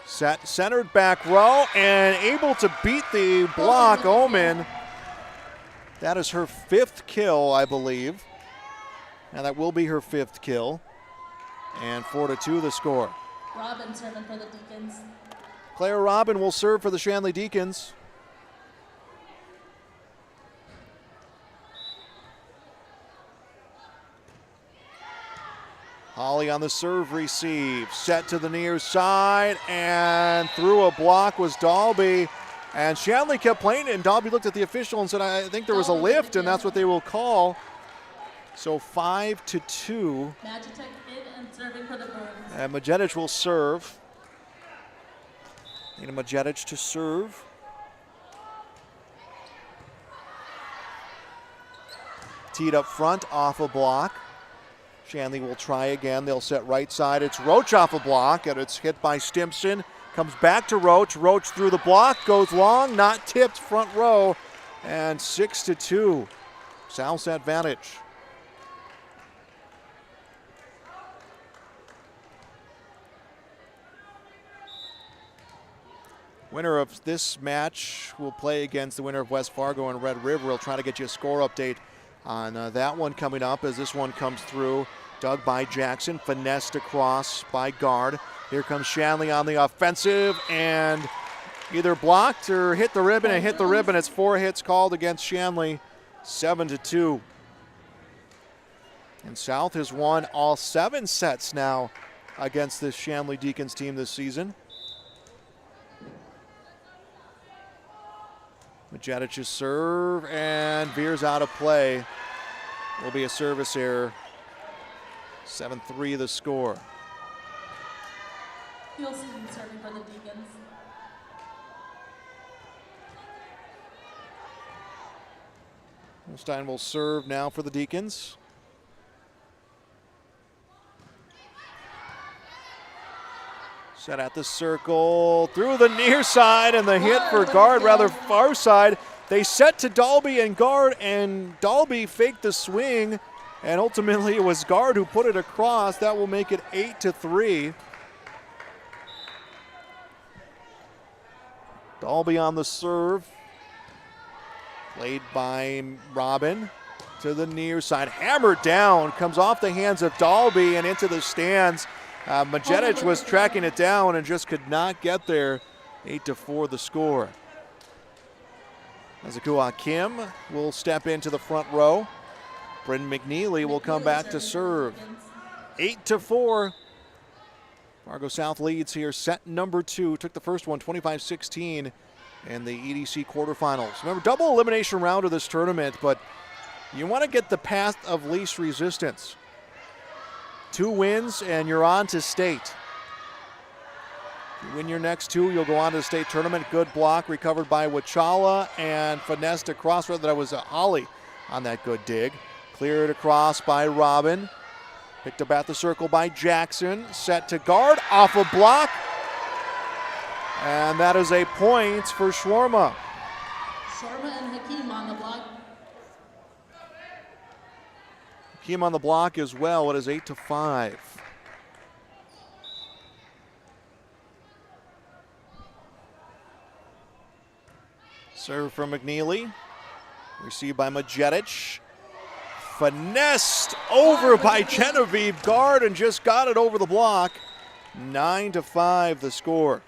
Set, centered back row, and able to beat the block, Omen. That is her 5th kill, I believe. Now that will be her 5th kill. And 4-2 the score. Robin serving for the Deacons. Claire Robin will serve for the Shanley Deacons. Holly on the serve receive, set to the near side, and through a block was Dalby. And Shanley kept playing it, and Dalby looked at the official and said, I think there was a lift, and that's what they will call. So 5-2. Magitek in and serving for the Bruins. And Majetic will serve. Nina Majetic to serve. Teed up front, off a block. Shanley will try again. They'll set right side. It's Roach off a block, and it's hit by Stimson. Comes back to Roach. Roach through the block, goes long, not tipped, front row, and 6-2. South's advantage. Winner of this match will play against the winner of West Fargo and Red River. We'll try to get you a score update on that one coming up as this one comes through. Dug by Jackson, finessed across by guard. Here comes Shanley on the offensive and either blocked or hit the ribbon and hit the ribbon. It's 4 hits called against Shanley, 7-2. And South has won all 7 sets now against this Shanley Deacons team this season. Majetic's serve and veers out of play. Will be a service error. 7-3 the score. Houston serving for the Deacons. Holstein will serve now for the Deacons. Set at the circle, through the near side, and the hit for guard, rather far side. They set to Dalby and guard, and Dalby faked the swing, and ultimately it was guard who put it across. That will make it 8-3. Dalby on the serve. Played by Robin to the near side. Hammered down, comes off the hands of Dalby and into the stands. Majetic was tracking it down and just could not get there. 8-4 the score. Azakua Kim will step into the front row. Bryn McNeely will come back to serve. 8-4. Fargo South leads here. Set number 2. Took the first one 25-16 in the EDC quarterfinals. Remember, double elimination round of this tournament, but you want to get the path of least resistance. 2 wins and you're on to state. If you win your next 2, you'll go on to the state tournament. Good block recovered by Wachala and finessed across. That was Holly on that good dig. Cleared across by Robin. Picked up at the circle by Jackson. Set to guard, off a block. And that is a point for Shawarma. Shawarma and Hakeem on the block. Hakeem on the block as well. It is 8-5. Serve from McNeely. Received by Majetic. Finessed over by Genevieve. Guard and just got it over the block. 9-5 the score.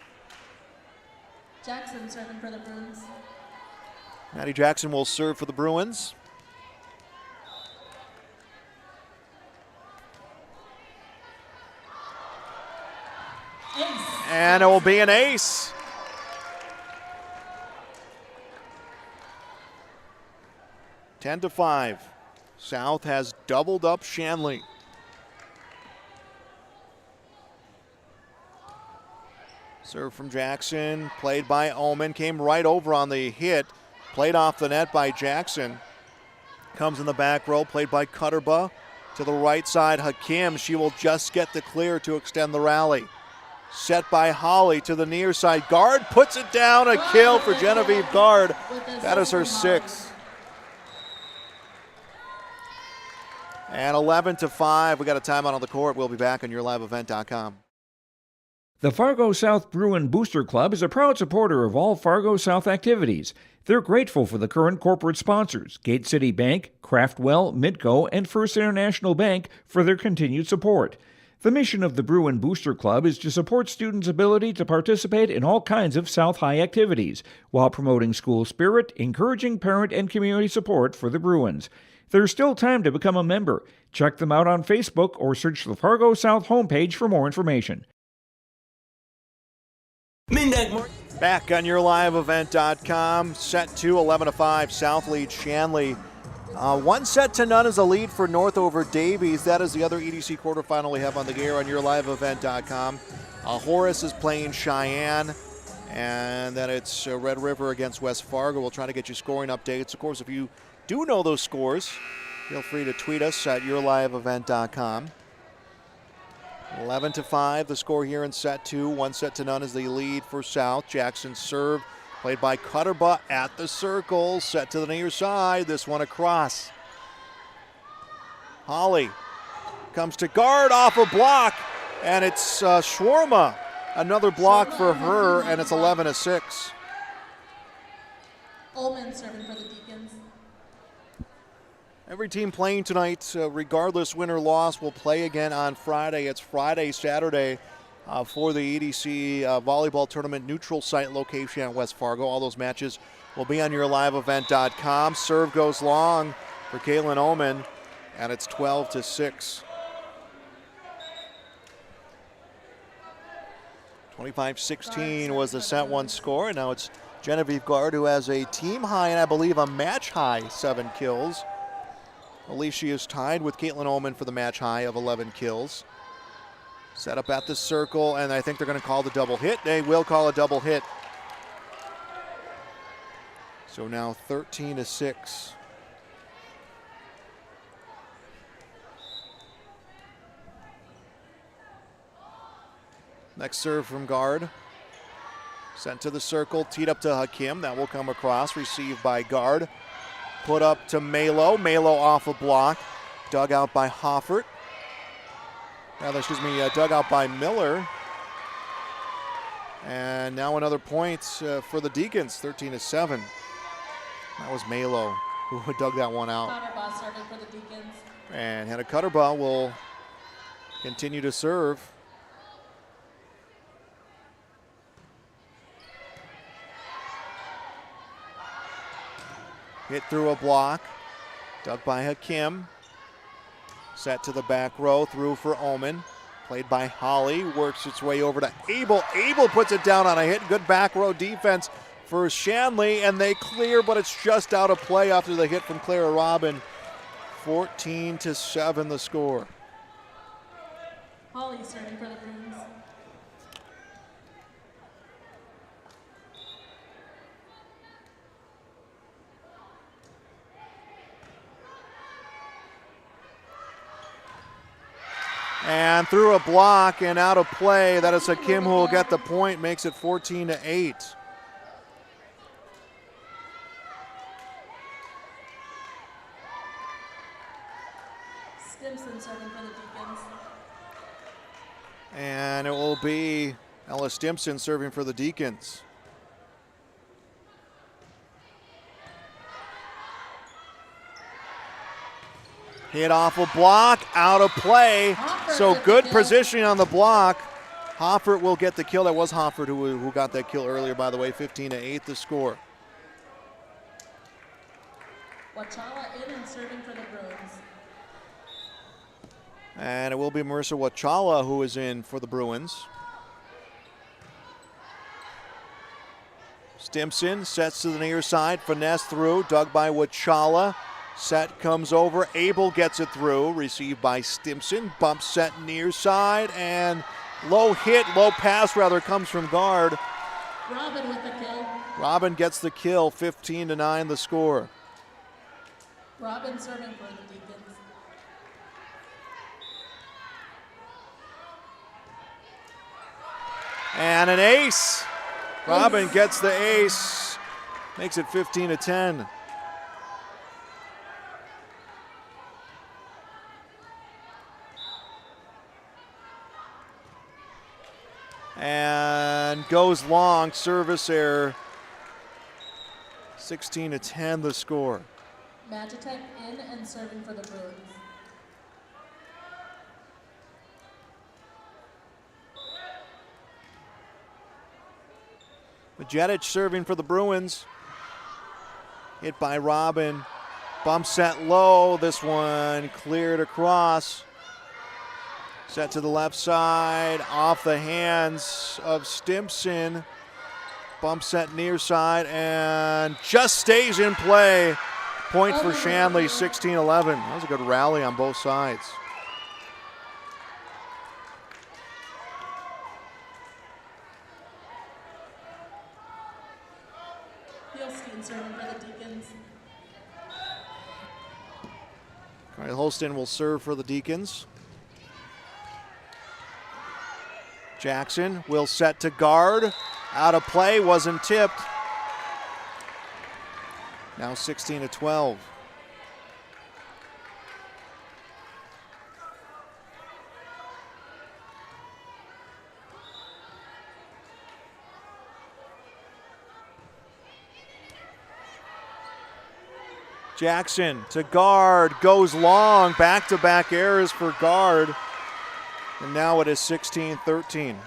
Jackson serving for the Bruins. Maddie Jackson will serve for the Bruins. Ace. And it will be an ace. Ten to 5. South has doubled up Shanley. Serve from Jackson, played by Omen, came right over on the hit. Played off the net by Jackson. Comes in the back row, played by Cutterba. To the right side, Hakim. She will just get the clear to extend the rally. Set by Holly to the near side. Guard puts it down. A kill for Genevieve Guard. That is her sixth. And 11-5. We got a timeout on the court. We'll be back on YourLiveEvent.com. The Fargo South Bruin Booster Club is a proud supporter of all Fargo South activities. They're grateful for the current corporate sponsors, Gate City Bank, Craftwell, Midco, and First International Bank, for their continued support. The mission of the Bruin Booster Club is to support students' ability to participate in all kinds of South High activities, while promoting school spirit, encouraging parent and community support for the Bruins. There's still time to become a member. Check them out on Facebook or search the Fargo South homepage for more information. Back on YourLiveEvent.com. Set 2, 11-5. South leads Shanley. 1-0 is a lead for North over Davies. That is the other EDC quarterfinal we have on the air on YourLiveEvent.com. Horace is playing Cheyenne. And then it's Red River against West Fargo. We'll try to get you scoring updates. Of course, if you do know those scores, feel free to tweet us at YourLiveEvent.com. 11-5, the score here in set 2. 1-0 is the lead for South. Jackson serve, played by Cutterba at the circle. Set to the near side. This one across. Holly comes to guard off a block, and it's Schwarma. Another block for her, and it's 11-6. Ullman serving for the Deacons. Every team playing tonight, regardless win or loss, will play again on Friday. It's Friday, Saturday for the EDC volleyball tournament neutral site location at West Fargo. All those matches will be on YourLiveEvent.com. Serve goes long for Kaylin Ullman, and it's 12-6. 25-16 was the set 1 score, and now it's Genevieve Guard, who has a team high and I believe a match high 7 kills. At least she is tied with Caitlin Ullman for the match high of 11 kills. Set up at the circle, and I think they're going to call the double hit. They will call a double hit. So now 13-6. Next serve from Guard. Sent to the circle, teed up to Hakim. That will come across, received by Guard. Put up to Malo. Malo off a block. Dug out by Hoffert. Dug out by Miller. And now another point for the Deacons, 13-7. That was Malo who dug that one out. Cutterba serving for the Deacons. And Hannah Cutterba will continue to serve. Hit through a block, dug by Hakim. Set to the back row, through for Ullman. Played by Holly, works its way over to Abel. Abel puts it down on a hit. Good back row defense for Shanley, and they clear, but it's just out of play after the hit from Clara Robin. 14-7 the score. Holly serving for the Bruins. And through a block and out of play, that is Hakim who will get the point, makes it 14-8. Stimson serving for the Deacons. And it will be Ella Stimson serving for the Deacons. Hit off a block, out of play. So good positioning on the block. Hoffert will get the kill. That was Hoffert who got that kill earlier, by the way. 15-8 the score. Wachala in and serving for the Bruins. And it will be Marissa Wachala who is in for the Bruins. Stimson sets to the near side, finesse through, dug by Wachala. Set comes over, Abel gets it through, received by Stimson, bump set near side, and low pass comes from Guard. Robin with the kill. Robin gets the kill, 15-9 the score. Robin serving for the Deacons. And an ace. Robin gets the ace, makes it 15-10. And goes long, service error. 16-10 the score. Magitek in and serving for the Bruins. Majetic serving for the Bruins. Hit by Robin. Bump set low. This one cleared across. Set to the left side. Off the hands of Stimpson. Bump set near side and just stays in play. Point for Shanley, 16-11. That was a good rally on both sides. Holstein serving for the Deacons. Kyle Holston will serve for the Deacons. Jackson will set to guard. Out of play, wasn't tipped. Now 16-12. Jackson to guard, goes long, back-to-back errors for guard. And now it is 16-13.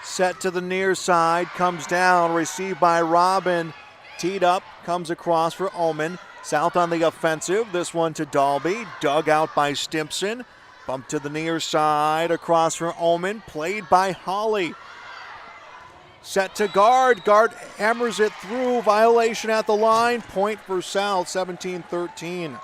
Set to the near side, comes down, received by Robin. Teed up, comes across for Omen. South on the offensive, this one to Dalby. Dug out by Stimpson. Bump to the near side, across for Omen. Played by Holly. Set to guard. Guard hammers it through. Violation at the line. Point for South, 17-13.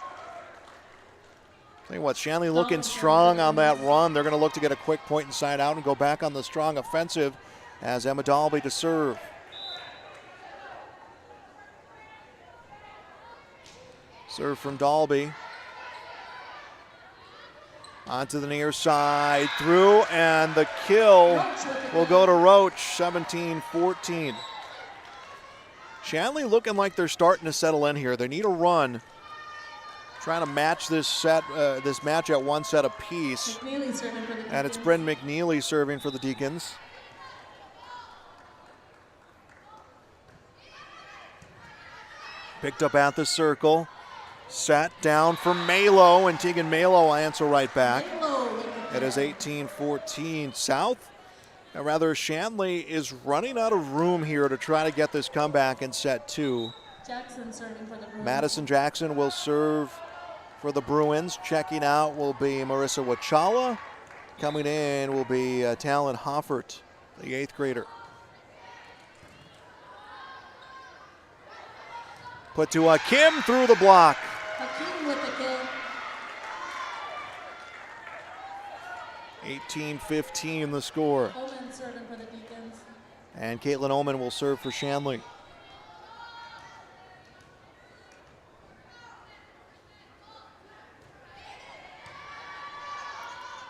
Tell you what, Shanley looking strong on that run. They're going to look to get a quick point inside out and go back on the strong offensive as Emma Dalby to serve. Serve from Dalby. Onto the near side, through, and the kill will go to Roach, 17-14. Shanley looking like they're starting to settle in here. They need a run. Trying to match this set, this match at one set apiece. And it's Bryn McNeely serving for the Deacons. Picked up at the circle. Set down for Malo, and Tegan Malo answer right back. It is 18-14 South. Now rather, Shanley is running out of room here to try to get this comeback in set two. Jackson serving for the Bruins. Madison Jackson will serve for the Bruins. Checking out will be Marissa Wachala. Coming in will be Talon Hoffert, the 8th grader. Put to Kim through the block. Hakeem with the kill. 18-15 the score. Omen serving for the Deacons. And Caitlin Oman will serve for Shanley.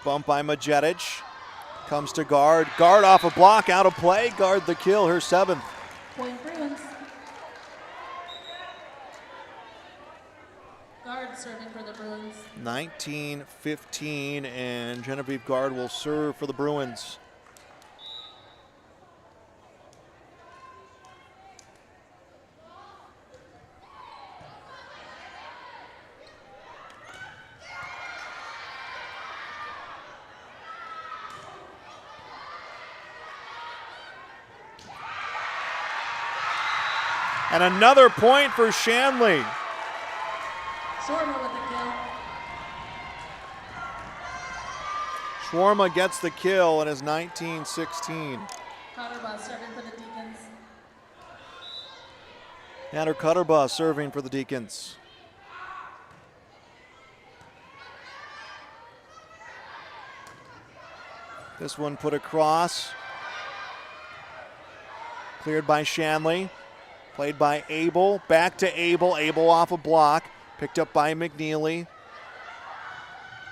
Bump by Majetic. Comes to guard. Guard off a block, out of play. Guard the kill, her 7th. Point Bruins. Guard serving for the Bruins. 19-15, and Genevieve Guard will serve for the Bruins. And another point for Shanley. Shorma with the kill. Schwarma gets the kill and is 19-16. Cotterbus serving for the Deacons. Tanner Cutterbaugh serving for the Deacons. This one put across. Cleared by Shanley. Played by Abel. Back to Abel. Abel off a block. Picked up by McNeely.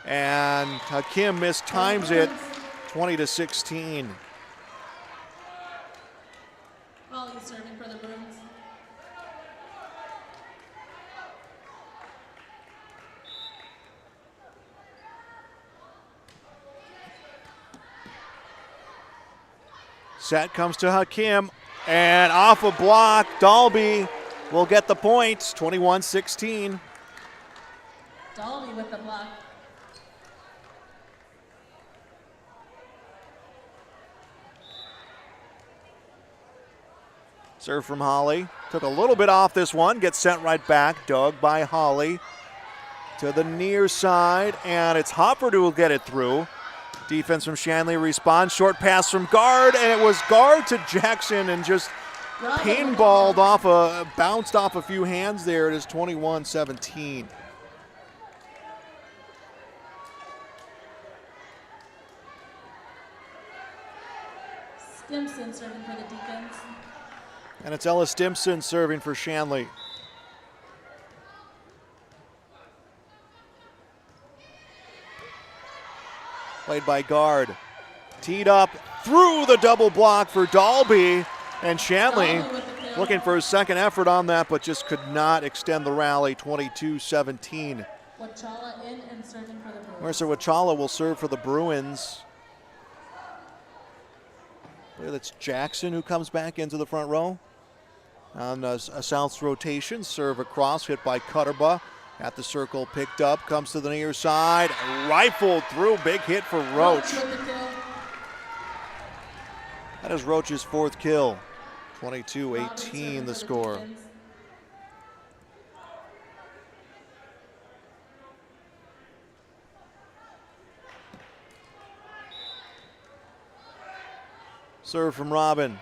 And Hakim mistimes it. 20-16. Holly serving for the Bruins. Set comes to Hakim, and off a block, Dalby will get the points, 21-16. Dalby with the block. Serve from Holly. Took a little bit off this one, gets sent right back. Dug by Holly to the near side, and it's Hoppert who will get it through. Defense from Shanley responds. Short pass from guard, and it was guard to Jackson and just pinballed off bounced off a few hands there. It is 21-17. Stimson serving for the Deacons. And it's Ella Stimson serving for Shanley. Played by guard. Teed up through the double block for Dalby. And Shanley looking for his second effort on that, but just could not extend the rally, 22-17. Wachala in and serving for the Bruins. Mercer Wachala will serve for the Bruins. I believe that's Jackson who comes back into the front row. On a South's rotation, serve across, hit by Cutterbaugh. At the circle, picked up, comes to the near side, rifled through, big hit for Roach. That is Roach's fourth kill. 22-18 the score. Serve from Robin.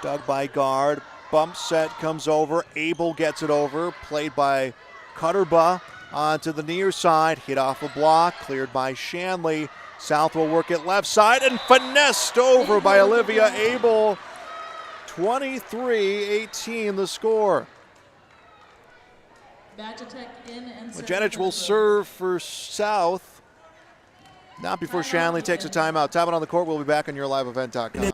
Dug by guard. Bump set comes over. Abel gets it over. Played by Cutterbaugh onto the near side. Hit off a block. Cleared by Shanley. South will work it left side and finessed over by Olivia Abel. 23-18 the score. Majenic will serve for South. Not before Shanley takes a timeout. Time out on the court. We'll be back on YourLiveEvent.com.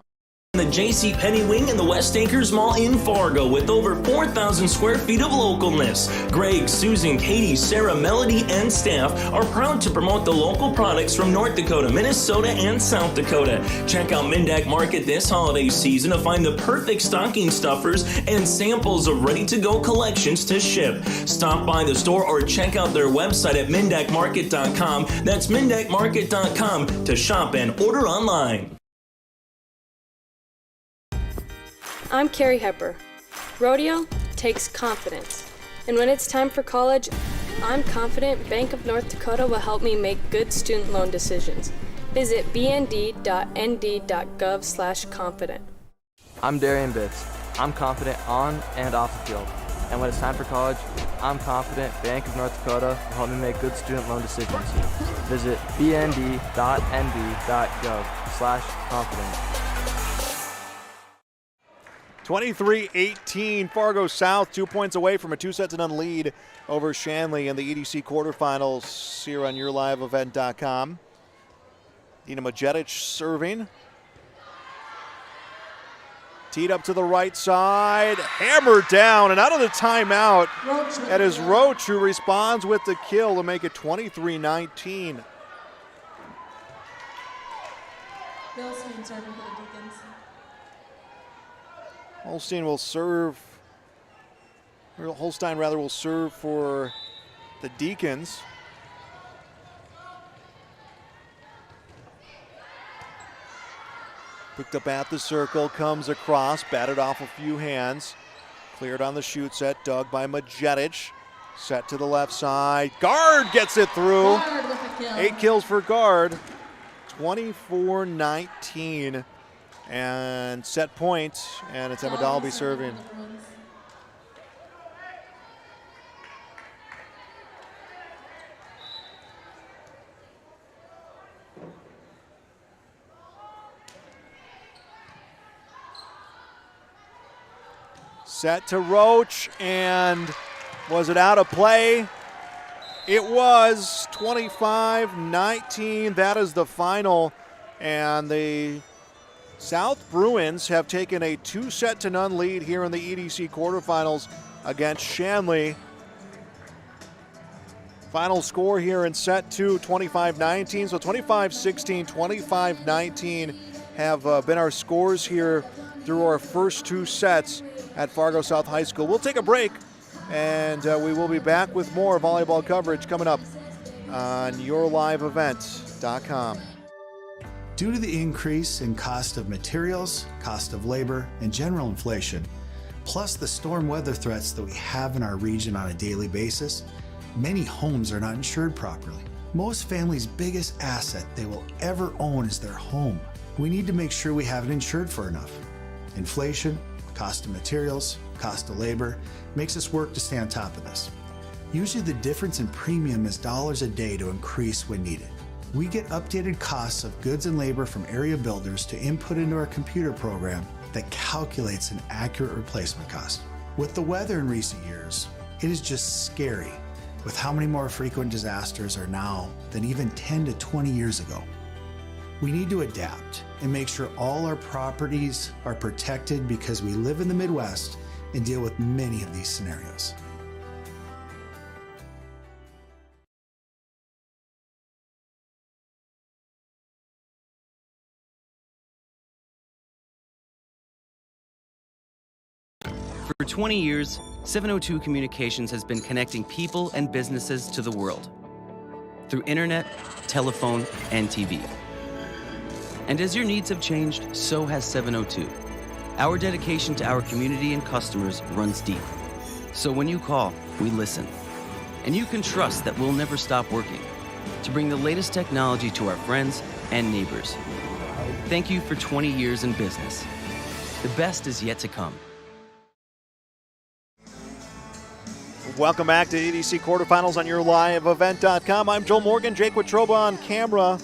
The J.C. Penney Wing in the West Acres Mall in Fargo with over 4,000 square feet of localness. Greg, Susan, Katie, Sarah, Melody, and staff are proud to promote the local products from North Dakota, Minnesota, and South Dakota. Check out Mindak Market this holiday season to find the perfect stocking stuffers and samples of ready-to-go collections to ship. Stop by the store or check out their website at mindakmarket.com. That's mindakmarket.com to shop and order online. I'm Carrie Hepper. Rodeo takes confidence. And when it's time for college, I'm confident Bank of North Dakota will help me make good student loan decisions. Visit bnd.nd.gov/confident. I'm Darian Bitts. I'm confident on and off the field. And when it's time for college, I'm confident Bank of North Dakota will help me make good student loan decisions. Visit bnd.nd.gov/confident. 23-18, Fargo South, 2 points away from a 2-0 lead over Shanley in the EDC quarterfinals here on YourLiveEvent.com. Dina Majedic serving. Teed up to the right side, hammered down and out of the timeout. That is Roach who responds with the kill to make it 23-19. Bilstein serving for the Deacons. Holstein will serve for the Deacons. Picked up at the circle, comes across, batted off a few hands. Cleared on the shoot set, dug by Majedic. Set to the left side. Guard gets it through. 8 kills for guard. 24-19. And set point, and it's Emma Dalby serving. Set to Roach, and was it out of play? It was 25-19. That is the final. And the South Bruins have taken a 2-set-0 lead here in the EDC quarterfinals against Shanley. Final score here in set 2, 25-19. So 25-16, 25-19 have been our scores here through our first 2 sets at Fargo South High School. We'll take a break, and we will be back with more volleyball coverage coming up on YourLiveEvent.com. Due to the increase in cost of materials, cost of labor, and general inflation, plus the storm weather threats that we have in our region on a daily basis, many homes are not insured properly. Most families' biggest asset they will ever own is their home. We need to make sure we have it insured for enough. Inflation, cost of materials, cost of labor makes us work to stay on top of this. Usually the difference in premium is dollars a day to increase when needed. We get updated costs of goods and labor from area builders to input into our computer program that calculates an accurate replacement cost. With the weather in recent years, it is just scary with how many more frequent disasters are now than even 10 to 20 years ago. We need to adapt and make sure all our properties are protected because we live in the Midwest and deal with many of these scenarios. For 20 years, 702 Communications has been connecting people and businesses to the world through internet, telephone, and TV. And as your needs have changed, so has 702. Our dedication to our community and customers runs deep. So when you call, we listen. And you can trust that we'll never stop working to bring the latest technology to our friends and neighbors. Thank you for 20 years in business. The best is yet to come. Welcome back to EDC quarterfinals on YourLiveEvent.com. I'm Joel Morgan, Jake Watroba on camera.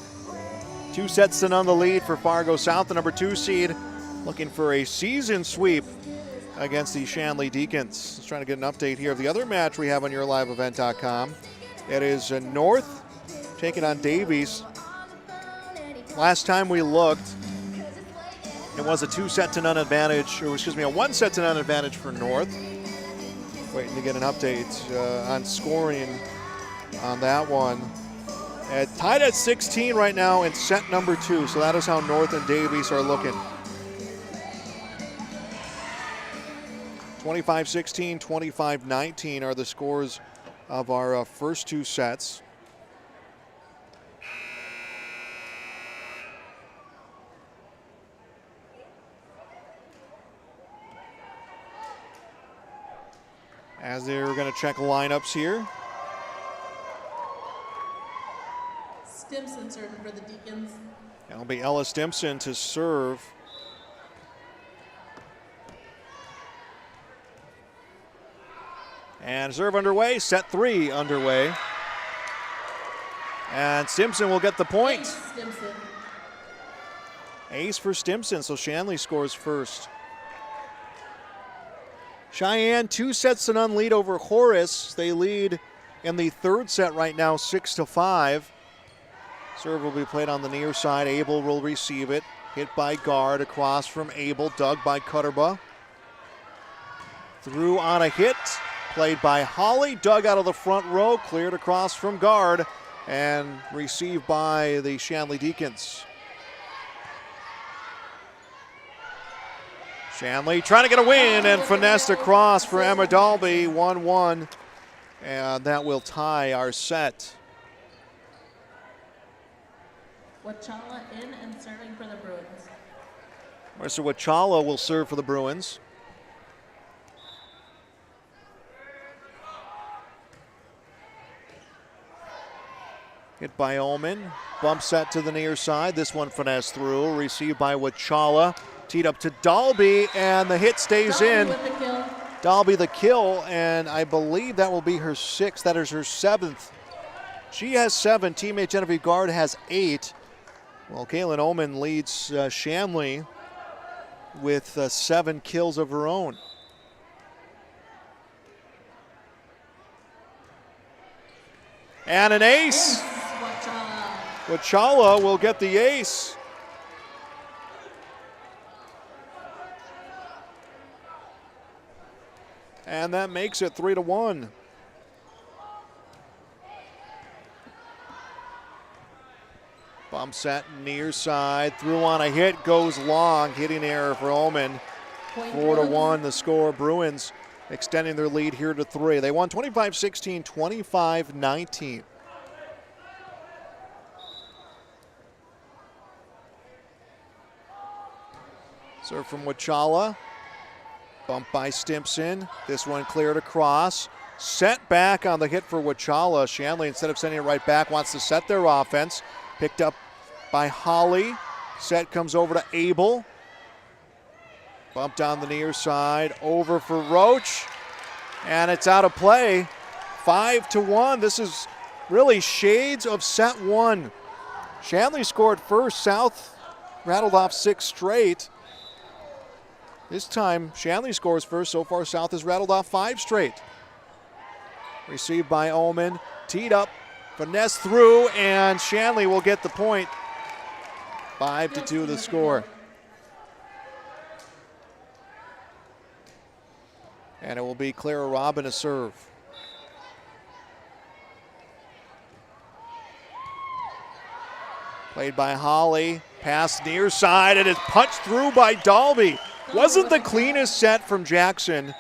2-0 the lead for Fargo South, the number 2 seed, looking for a season sweep against the Shanley Deacons. Just trying to get an update here of the other match we have on YourLiveEvent.com. It is North taking on Davies. Last time we looked, it was a 2-0 advantage, or excuse me, a 1-0 advantage for North. Waiting to get an update on scoring on that one. Tied at 16 right now in set number 2, so that is how North and Davies are looking. 25-16, 25-19 are the scores of our first 2 sets. As they're going to check lineups here. Stimson serving for the Deacons. That'll be Ella Stimson to serve. And serve underway, set 3 underway. And Stimson will get the point. Stimson. Ace for Stimson, so Shanley scores first. Cheyenne, 2-0 lead over Horace. They lead in the 3rd set right now, 6-5. Serve will be played on the near side. Abel will receive it. Hit by guard across from Abel, dug by Cutterba. Through on a hit, played by Holly, dug out of the front row, cleared across from guard, and received by the Shanley Deacons. Shanley trying to get a win and finessed across for Emma Dalby, 1-1, and that will tie our set. Wachala in and serving for the Bruins. Marissa Wachala will serve for the Bruins. Hit by Omen, bump set to the near side. This one finessed through, received by Wachala. Teed up to Dalby, and the hit stays in. With the kill. Dalby the kill, and I believe that will be her 6th. That is her 7th. She has 7. Teammate Genevieve Guard has 8. Well, Kaylin Oman leads Shanley with 7 kills of her own. And an ace. Wachala will get the ace. And that makes it 3-1. Bump set near side, through on a hit, goes long, hitting error for Omen. 4-1 the score. Bruins extending their lead here to 3. They won 25-16, 25-19. Serve from Wachala. Bump by Stimpson. This one cleared across. Set back on the hit for Wachala. Shanley, instead of sending it right back, wants to set their offense. Picked up by Holly. Set comes over to Abel. Bump down the near side. Over for Roach. And it's out of play. 5-1. This is really shades of set 1. Shanley scored first. South rattled off 6 straight. This time, Shanley scores first. So far, South has rattled off 5 straight. Received by Omen. Teed up. Finesse through, and Shanley will get the point. 5-2 the score. And it will be Clara Robin to serve. Played by Holly. Pass near side, and it's punched through by Dalby. Wasn't the cleanest set from Jackson,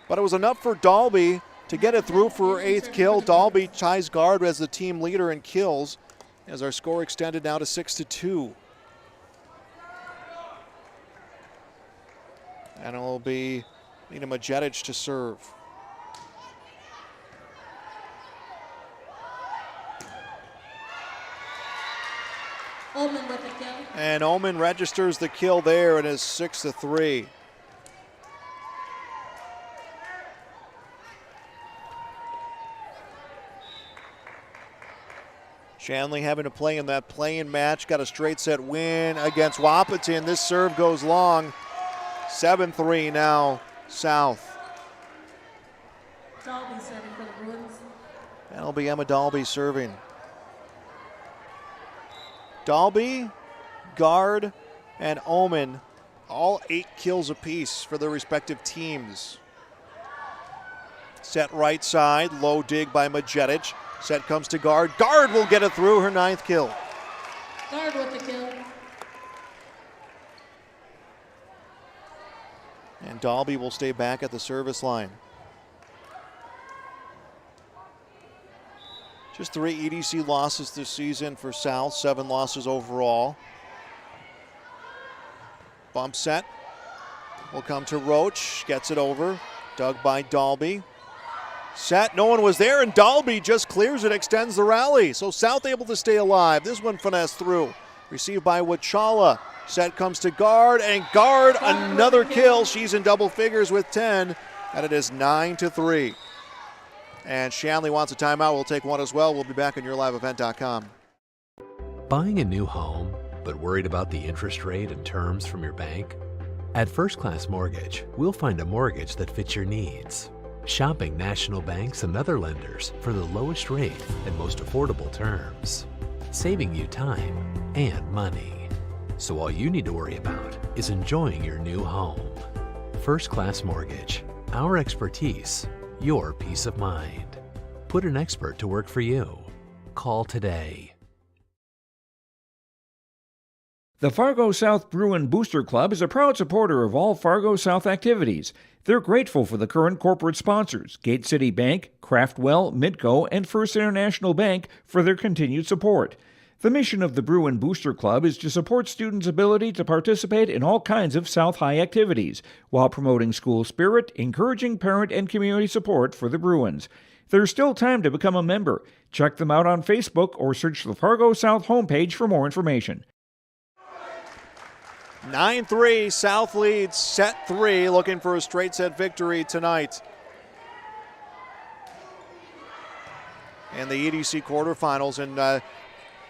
but it was enough for Dalby to get it through for her 8th kill. Dalby ties guard as the team leader in kills, as our score extended now to 6-2. And it will be Nina Majetic to serve. Omen with the kill. And Omen registers the kill there and is 6-3. Shanley having to play in that play-in match. Got a straight set win against Wahpeton. This serve goes long. 7-3 now, South. Dalby serving for the Bruins. That'll be Emma Dalby serving. Dalby, Guard, and Omen, all 8 kills apiece for their respective teams. Set right side, low dig by Majetic. Set comes to Guard. Guard will get it through, her 9th kill. Guard with the kill. And Dalby will stay back at the service line. Just 3 EDC losses this season for South, 7 losses overall. Bump set will come to Roach, gets it over, dug by Dalby. Set, no one was there, and Dalby just clears it, extends the rally. So South able to stay alive. This one finesse through. Received by Wachala. Set comes to Guard, and Guard another kill. She's in double figures with 10, and it is 9-3. And Shanley wants a timeout. We'll take one as well. We'll be back on YourLiveEvent.com. Buying a new home, but worried about the interest rate and terms from your bank? At First Class Mortgage, we'll find a mortgage that fits your needs. Shopping national banks and other lenders for the lowest rate and most affordable terms, saving you time and money. So all you need to worry about is enjoying your new home. First Class Mortgage, our expertise, your peace of mind. Put an expert to work for you. Call today. The Fargo South Bruin Booster Club is a proud supporter of all Fargo South activities. They're grateful for the current corporate sponsors, Gate City Bank, Craftwell, Midco, and First International Bank, for their continued support. The mission of the Bruin Booster Club is to support students' ability to participate in all kinds of South High activities, while promoting school spirit, encouraging parent and community support for the Bruins. There's still time to become a member. Check them out on Facebook or search the Fargo South homepage for more information. 9-3, South leads set 3, looking for a straight set victory tonight. And the EDC quarterfinals, and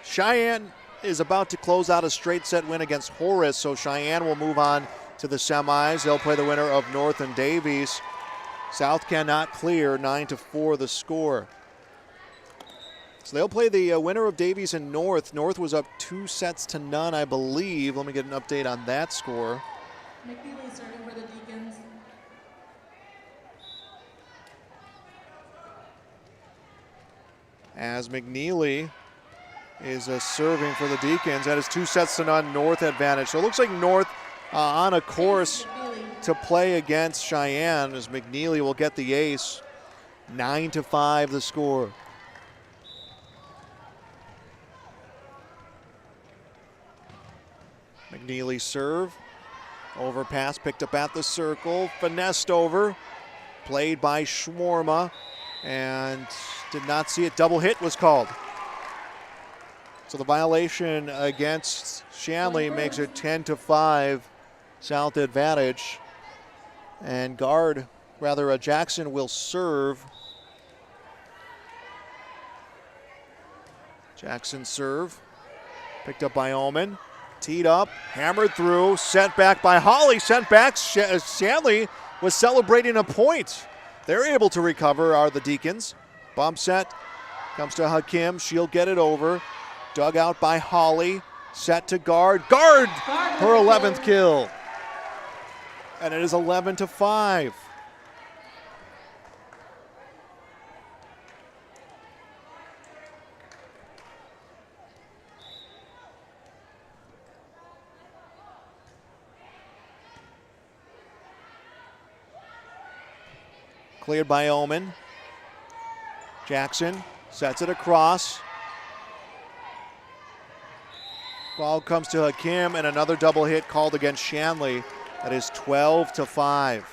Cheyenne is about to close out a straight set win against Horace, so Cheyenne will move on to the semis. They'll play the winner of North and Davies. South cannot clear, 9-4 the score. So they'll play the winner of Davies and North. North was up 2-0, I believe. Let me get an update on that score. McNeely starting for the Deacons. As McNeely is serving for the Deacons. That is 2-0 North advantage. So it looks like North on a course to play against Cheyenne, as McNeely will get the ace. 9-5 the score. McNeely serve. Overpass picked up at the circle. Finessed over. Played by Schwarma. And did not see it. Double hit was called. So the violation against Shanley makes it 10-5 South advantage. And Jackson will serve. Jackson serve. Picked up by Omen. Teed up, hammered through, sent back by Holly, sent back. Shanley was celebrating a point. They're able to recover, are the Deacons. Bump set, comes to Hakim, she'll get it over. Dug out by Holly, set to guard. Guard! Her 11th kill. And it is 11-5. Cleared by Omen. Jackson sets it across. Ball comes to Hakim, and another double hit called against Shanley. That is 12-5.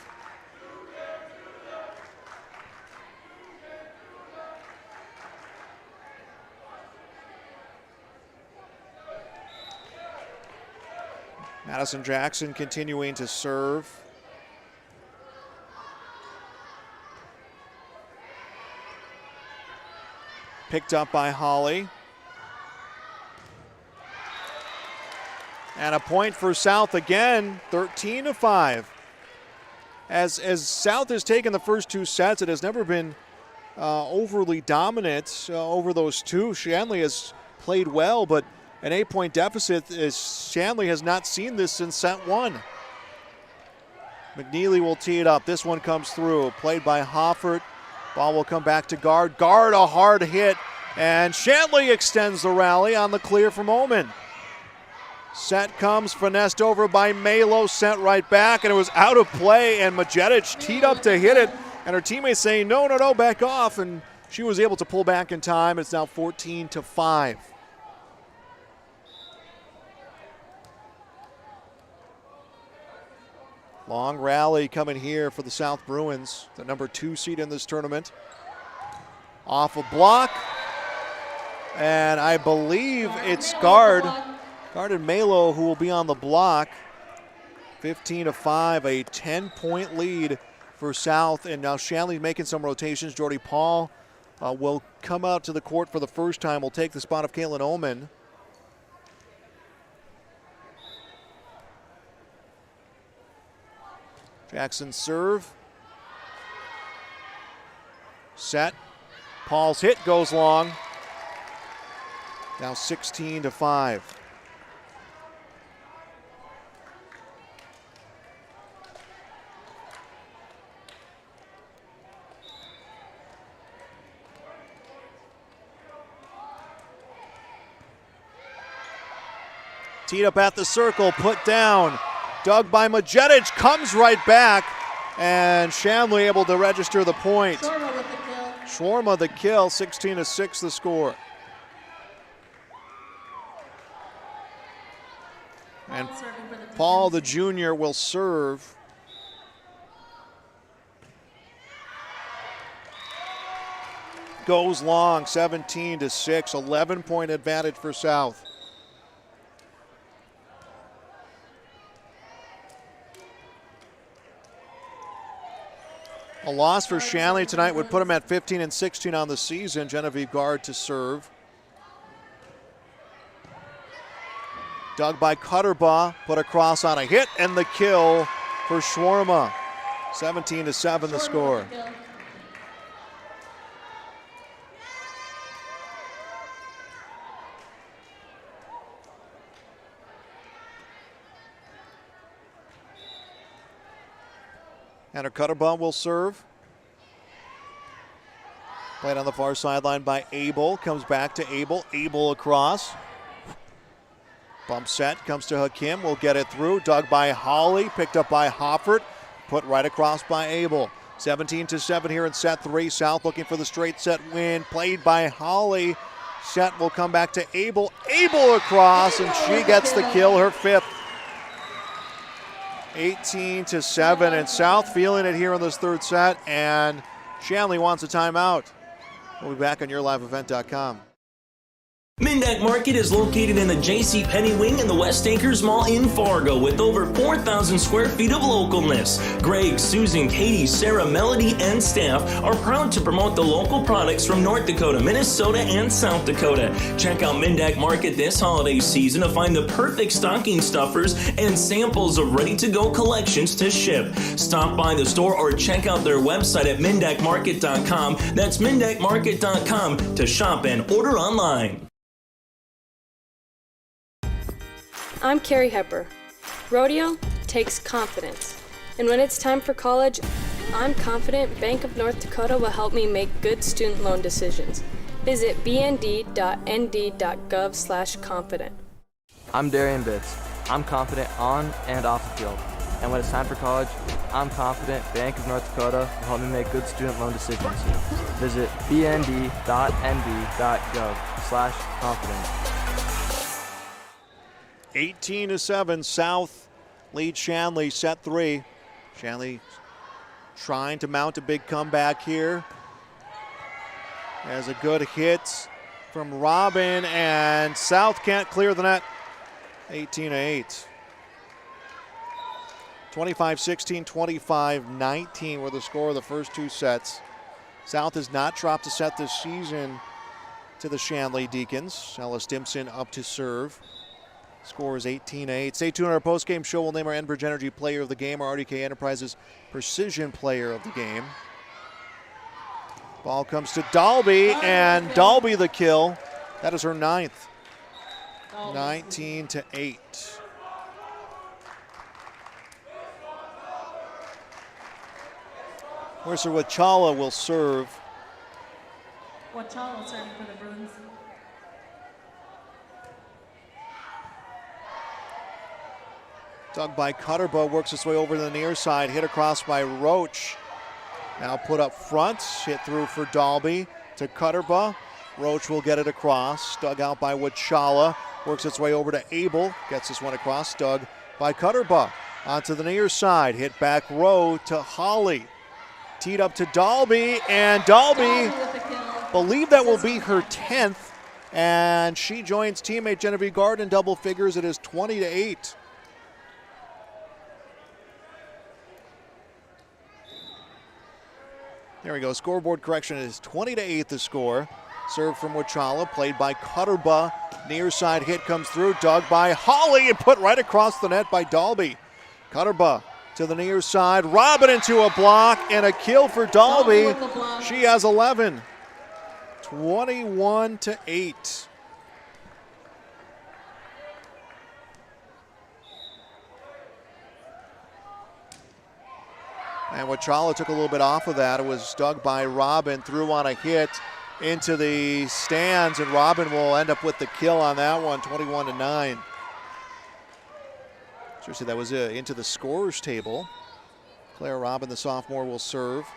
Madison Jackson continuing to serve. Picked up by Holly. And a point for South again, 13-5. As South has taken the first two sets, it has never been overly dominant over those two. Shanley has played well, but an 8-point deficit, Shanley has not seen this since set one. McNeely will tee it up. This one comes through. Played by Hoffert. Ball will come back to guard. Guard, a hard hit. And Shanley extends the rally on the clear from Omen. Set comes, finessed over by Malo, sent right back, and it was out of play, and Majetic teed up to hit it, and her teammates saying, no, back off, and she was able to pull back in time. It's now 14-5. Long rally coming here for the South Bruins, the number 2 seed in this tournament. Off a block, and I believe it's guard and Malo who will be on the block. 15-5, a 10-point lead for South, and now Shanley making some rotations. Jordy Paul will come out to the court for the first time. Will take the spot of Caitlin Omen. Jackson serve. Set. Paul's hit goes long. Now 16-5. Teed up at the circle, put down. Dug by Majetic, comes right back, and Shanley able to register the point. Schwarma the kill, 16-6 the score. And Paul the junior will serve. Goes long, 17-6, 11-point advantage for South. A loss for Shanley tonight would put him at 15-16 on the season. Genevieve Guard to serve. Dug by Cutterbaugh, put across on a hit, and the kill for Schwarma. 17-7 the score. And Cutterball will serve. Played on the far sideline by Abel. Comes back to Abel. Abel across. Bump set. Comes to Hakim. Will get it through. Dug by Holly. Picked up by Hoffert. Put right across by Abel. 17-7 here in set 3. South looking for the straight set win. Played by Holly. Set will come back to Abel. Abel across, and she gets the kill, her 5th. 18-7, and South feeling it here in this 3rd set, and Shanley wants a timeout. We'll be back on YourLiveEvent.com. Mindak Market is located in the J.C. Penney wing in the West Acres Mall in Fargo with over 4,000 square feet of localness. Greg, Susan, Katie, Sarah, Melody, and staff are proud to promote the local products from North Dakota, Minnesota, and South Dakota. Check out Mindak Market this holiday season to find the perfect stocking stuffers and samples of ready-to-go collections to ship. Stop by the store or check out their website at mindakmarket.com. That's mindakmarket.com to shop and order online. I'm Carrie Hepper. Rodeo takes confidence. And when it's time for college, I'm confident Bank of North Dakota will help me make good student loan decisions. Visit bnd.nd.gov/confident. I'm Darian Bitts. I'm confident on and off the field. And when it's time for college, I'm confident Bank of North Dakota will help me make good student loan decisions. Visit bnd.nd.gov/confident. 18-7, South leads Shanley, set 3. Shanley trying to mount a big comeback here. Has a good hit from Robin, and South can't clear the net. 18-8. 25-16, 25-19 were the score of the first 2 sets. South has not dropped a set this season to the Shanley Deacons. Ella Stimson up to serve. Score is 18-8. Stay tuned on our postgame show. We'll name our Enbridge Energy Player of the Game, our RDK Enterprises Precision Player of the Game. Ball comes to Dalby, and Dalby the kill. That is her 9th. 19-8. Mercer Wachala will serve. Wachala serving for the Bruins. Dug by Cutterbo, works its way over to the near side, hit across by Roach. Now put up front, hit through for Dalby to Cutterbo. Roach will get it across, dug out by Wachala, works its way over to Abel, gets this one across, dug by Cutterbo. Onto the near side, hit back row to Holly. Teed up to Dalby, and Dalby, believe that will be her 10th, and she joins teammate Genevieve Gard in double figures. It is 20-8. There we go. Scoreboard correction is 20-8 the score. Serve from Wachala, played by Cutterba. Near side hit comes through, dug by Holly and put right across the net by Dalby. Cutterba to the near side, Robin into a block and a kill for Dalby. She has 11. 21-8. And Wachala took a little bit off of that. It was dug by Robin, threw on a hit into the stands, and Robin will end up with the kill on that one, 21-9. Seriously, that was into the scorers table. Claire Robin, the sophomore, will serve.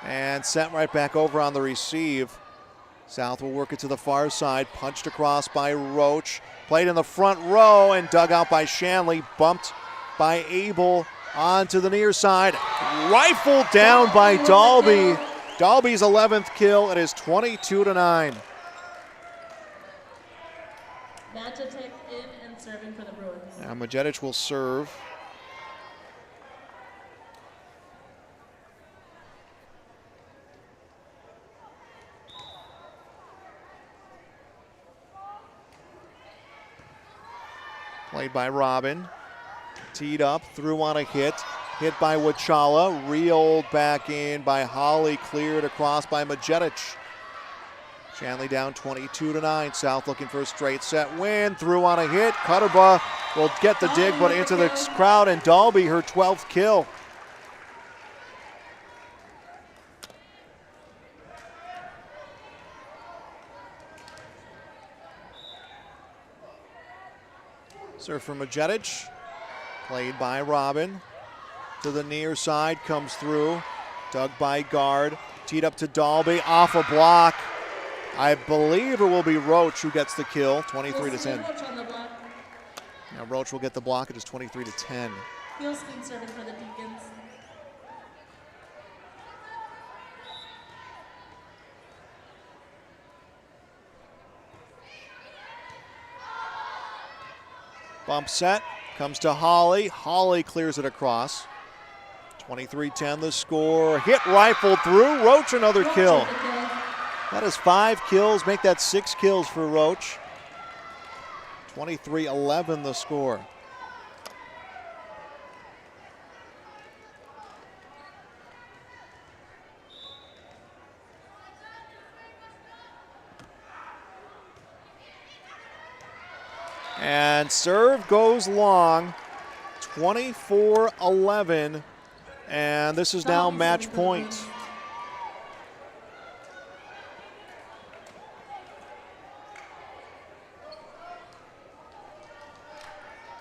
And sent right back over on the receive. South will work it to the far side, punched across by Roach, played in the front row and dug out by Shanley, bumped by Abel onto the near side, rifled down by Dalby. Dalby's 11th kill. It is 22-9. Magitek in and serving for the Bruins. Now Majedic will serve. Played by Robin. Teed up, threw on a hit. Hit by Wachala. Reeled back in by Holly. Cleared across by Majedic. Shanley down 22-9. South looking for a straight set win. Through on a hit. Cutterba will get the dig, but into the crowd, and Dalby her 12th kill. Serve from Majetic. Played by Robin. To the near side, comes through. Dug by guard. Teed up to Dalby, off a block. I believe it will be Roach who gets the kill, 23-10. Now Roach will get the block, it is 23-10. Fieldskin serving for the Deacons. Bump set, comes to Holly. Holly clears it across. 23-10 the score. Hit rifled through. Roach another kill. That is 5 kills. Make that 6 kills for Roach. 23-11 the score. And serve goes long. 24-11. And this is now match point.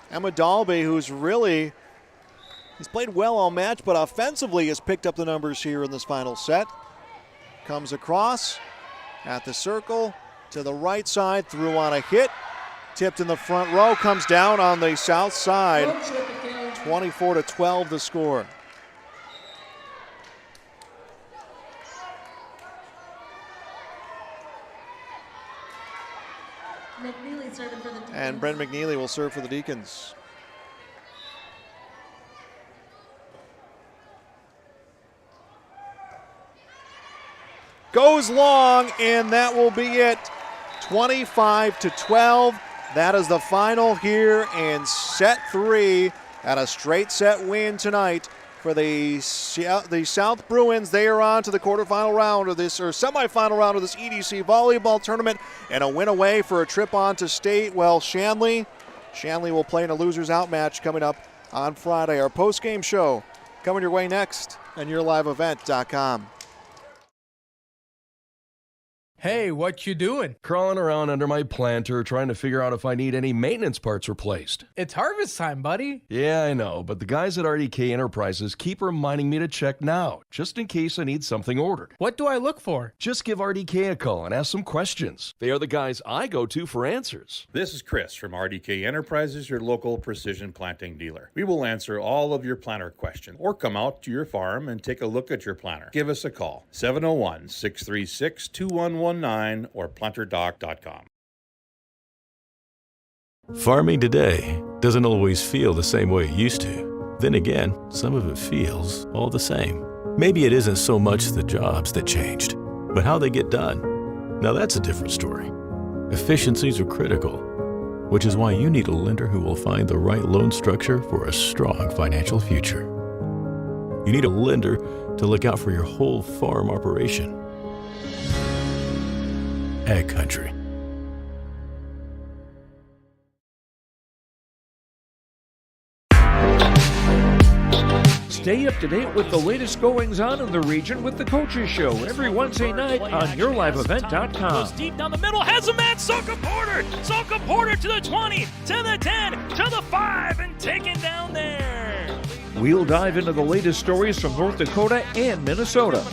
Emma Dalby, who's he's played well all match, but offensively has picked up the numbers here in this final set. Comes across at the circle to the right side, through on a hit. Tipped in the front row, comes down on the south side. 24-12 the score. McNeely serving for the Deacons. And Brent McNeely will serve for the Deacons. Goes long, and that will be it. 25-12. That is the final here in set 3, and a straight set win tonight for the South Bruins. They are on to the quarterfinal round of this, or semifinal round of this EDC volleyball tournament, and a win away for a trip on to state. Well, Shanley will play in a losers out match coming up on Friday. Our post-game show coming your way next on YourLiveEvent.com. Hey, what you doing? Crawling around under my planter trying to figure out if I need any maintenance parts replaced. It's harvest time, buddy. Yeah, I know, but the guys at RDK Enterprises keep reminding me to check now, just in case I need something ordered. What do I look for? Just give RDK a call and ask some questions. They are the guys I go to for answers. This is Chris from RDK Enterprises, your local precision planting dealer. We will answer all of your planter questions or come out to your farm and take a look at your planter. Give us a call, 701-636-2119 or planterdoc.com. Farming today doesn't always feel the same way it used to. Then again, some of it feels all the same. Maybe it isn't so much the jobs that changed, but how they get done. Now that's a different story. Efficiencies are critical, which is why you need a lender who will find the right loan structure for a strong financial future. You need a lender to look out for your whole farm operation. Ag Country. Stay up to date with the latest goings-on in the region with the Coaches Show every Wednesday night on YourLiveEvent.com. Goes deep down the middle, has a man, Soka Porter! Soka Porter to the 20, to the 10, to the 5, and taken down there. We'll dive into the latest stories from North Dakota and Minnesota.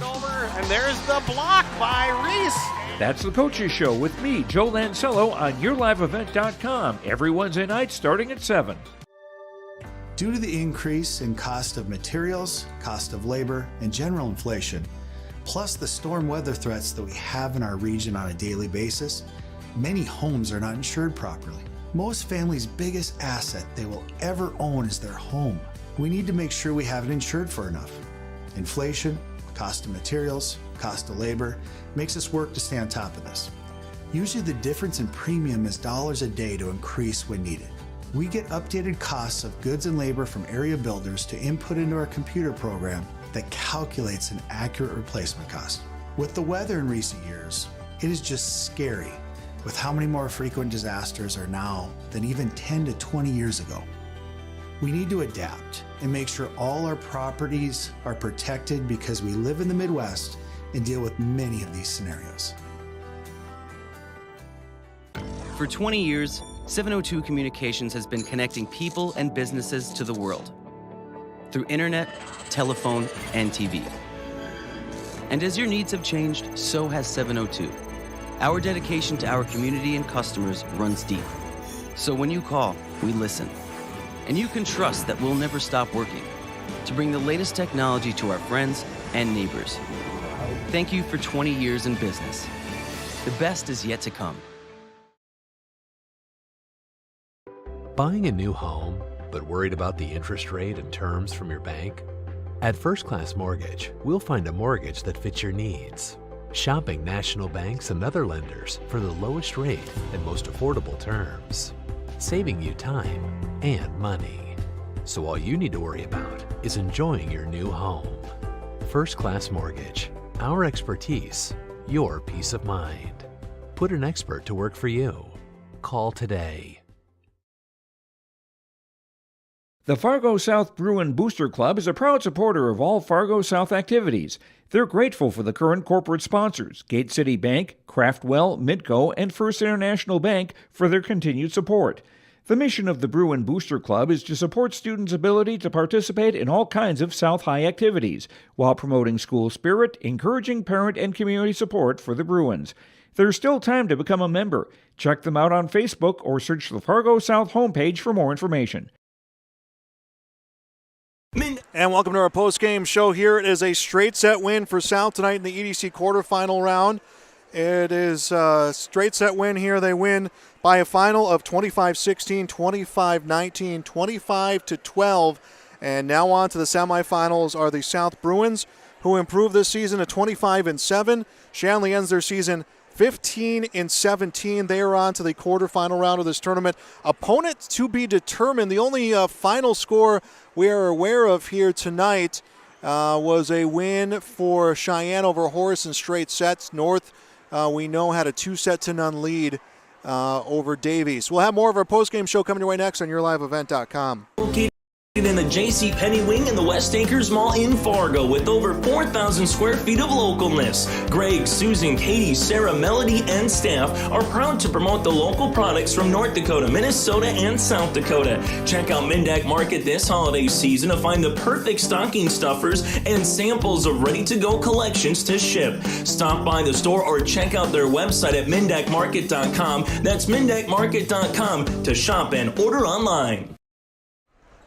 And there's the block by Reese. That's the Coaches Show with me, Joe Lancello, on YourLiveEvent.com every Wednesday night starting at 7. Due to the increase in cost of materials, cost of labor, and general inflation, plus the storm weather threats that we have in our region on a daily basis, many homes are not insured properly. Most families' biggest asset they will ever own is their home. We need to make sure we have it insured for enough. Inflation, cost of materials, cost of labor, makes us work to stay on top of this. Usually the difference in premium is dollars a day to increase when needed. We get updated costs of goods and labor from area builders to input into our computer program that calculates an accurate replacement cost. With the weather in recent years, It is just scary with how many more frequent disasters are now than even 10 to 20 years ago. We need to adapt and make sure all our properties are protected because we live in the Midwest and deal with many of these scenarios. For 20 years, 702 Communications has been connecting people and businesses to the world through internet, telephone, and TV. And as your needs have changed, so has 702. Our dedication to our community and customers runs deep. So when you call, we listen. And you can trust that we'll never stop working to bring the latest technology to our friends and neighbors. Thank you for 20 years in business. The best is yet to come. Buying a new home, but worried about the interest rate and terms from your bank? At First Class Mortgage, we'll find a mortgage that fits your needs. Shopping national banks and other lenders for the lowest rate and most affordable terms, saving you time and money. So all you need to worry about is enjoying your new home. First Class Mortgage, our expertise, your peace of mind. Put an expert to work for you. Call today. The Fargo South Bruin Booster Club is a proud supporter of all Fargo South activities. They're grateful for the current corporate sponsors, Gate City Bank, Craftwell, Midco, and First International Bank, for their continued support. The mission of the Bruin Booster Club is to support students' ability to participate in all kinds of South High activities, while promoting school spirit, encouraging parent and community support for the Bruins. There's still time to become a member. Check them out on Facebook or search the Fargo South homepage for more information. And welcome to our post-game show here. It is a straight set win for South tonight in the EDC quarterfinal round. It is a straight set win here. They win by a final of 25-16, 25-19, 25-12. And now on to the semifinals are the South Bruins, who improved this season to 25-7. Shanley ends their season 15-17. They are on to the quarterfinal round of this tournament. Opponent to be determined. The only final score we are aware of here tonight was a win for Cheyenne over Horace in straight sets. North, we know, had a 2-0 lead over Davies. We'll have more of our postgame show coming your way next on YourLiveEvent.com. In the J.C. Penney Wing in the West Acres Mall in Fargo with over 4,000 square feet of localness. Greg, Susan, Katie, Sarah, Melody, and staff are proud to promote the local products from North Dakota, Minnesota, and South Dakota. Check out Mindak Market this holiday season to find the perfect stocking stuffers and samples of ready-to-go collections to ship. Stop by the store or check out their website at mindakmarket.com. That's mindakmarket.com to shop and order online.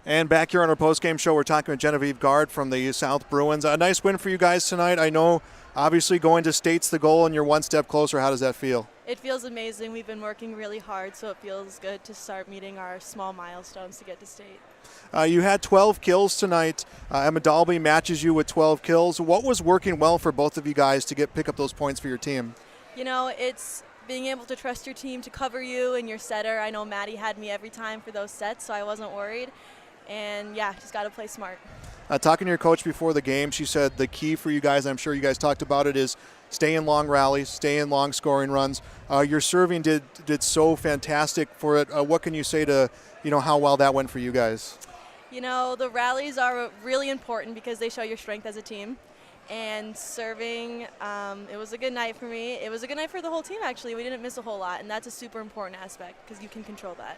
And back here on our postgame show, we're talking with Genevieve Gard from the South Bruins. A nice win for you guys tonight. I know, obviously, going to state's the goal, and you're one step closer. How does that feel? It feels amazing. We've been working really hard, so it feels good to start meeting our small milestones to get to state. You had 12 kills tonight. Emma Dalby matches you with 12 kills. What was working well for both of you guys to pick up those points for your team? You know, it's being able to trust your team to cover you and your setter. I know Maddie had me every time for those sets, so I wasn't worried. And, yeah, just got to play smart. Talking to your coach before the game, she said the key for you guys, I'm sure you guys talked about it, is stay in long rallies, stay in long scoring runs. Your serving did so fantastic for it. What can you say to, how well that went for you guys? You know, the rallies are really important because they show your strength as a team. And serving, it was a good night for me. It was a good night for the whole team, actually. We didn't miss a whole lot, and that's a super important aspect because you can control that.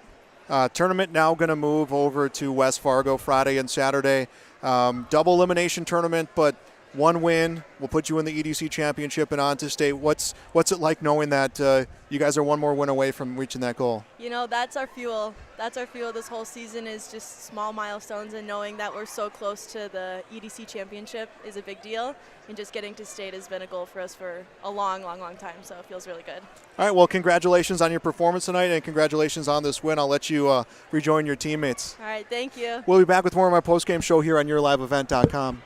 Tournament now going to move over to West Fargo Friday and Saturday. Double elimination tournament, but one win will put you in the EDC championship and on to state. What's it like knowing that you guys are one more win away from reaching that goal? You know, that's our fuel. That's our fuel this whole season, is just small milestones, and knowing that we're so close to the EDC championship is a big deal. And just getting to state has been a goal for us for a long, long, long time, so it feels really good. All right, well, congratulations on your performance tonight, and congratulations on this win. I'll let you rejoin your teammates. All right, thank you. We'll be back with more of my postgame show here on YourLiveEvent.com.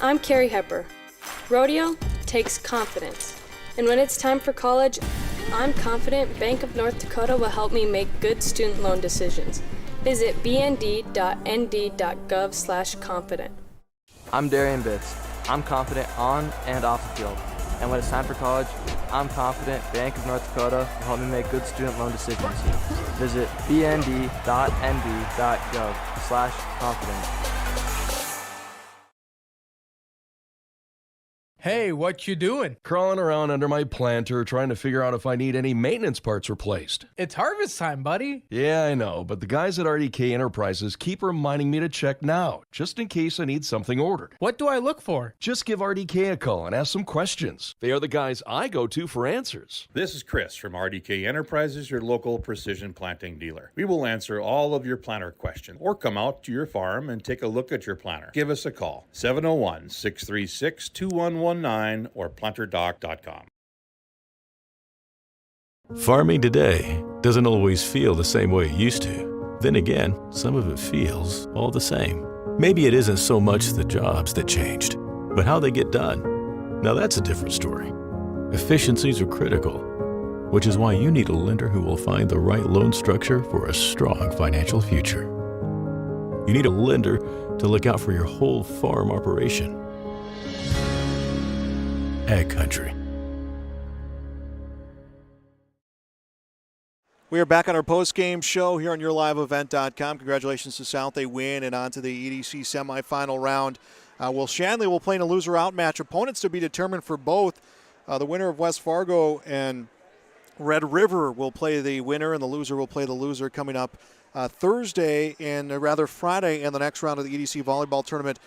I'm Carrie Hepper. Rodeo takes confidence. And when it's time for college, I'm confident Bank of North Dakota will help me make good student loan decisions. Visit bnd.nd.gov/confident. I'm Darian Bitts. I'm confident on and off the field. And when it's time for college, I'm confident Bank of North Dakota will help me make good student loan decisions. Visit bnd.nb.gov/confidence. Hey, what you doing? Crawling around under my planter trying to figure out if I need any maintenance parts replaced. It's harvest time, buddy. Yeah, I know, but the guys at RDK Enterprises keep reminding me to check now, just in case I need something ordered. What do I look for? Just give RDK a call and ask some questions. They are the guys I go to for answers. This is Chris from RDK Enterprises, your local precision planting dealer. We will answer all of your planter questions or come out to your farm and take a look at your planter. Give us a call, 701-636-2119 or planterdoc.com. Farming today doesn't always feel the same way it used to. Then again, some of it feels all the same. Maybe it isn't so much the jobs that changed, but how they get done. Now that's a different story. Efficiencies are critical, which is why you need a lender who will find the right loan structure for a strong financial future. You need a lender to look out for your whole farm operation. Ag Country. We are back on our post-game show here on YourLiveEvent.com. Congratulations to South. They win and on to the EDC semifinal round. Shanley will play in a loser-out match. Opponents to be determined for both. The winner of West Fargo and Red River will play the winner, and the loser will play the loser coming up Friday in the next round of the EDC volleyball tournament,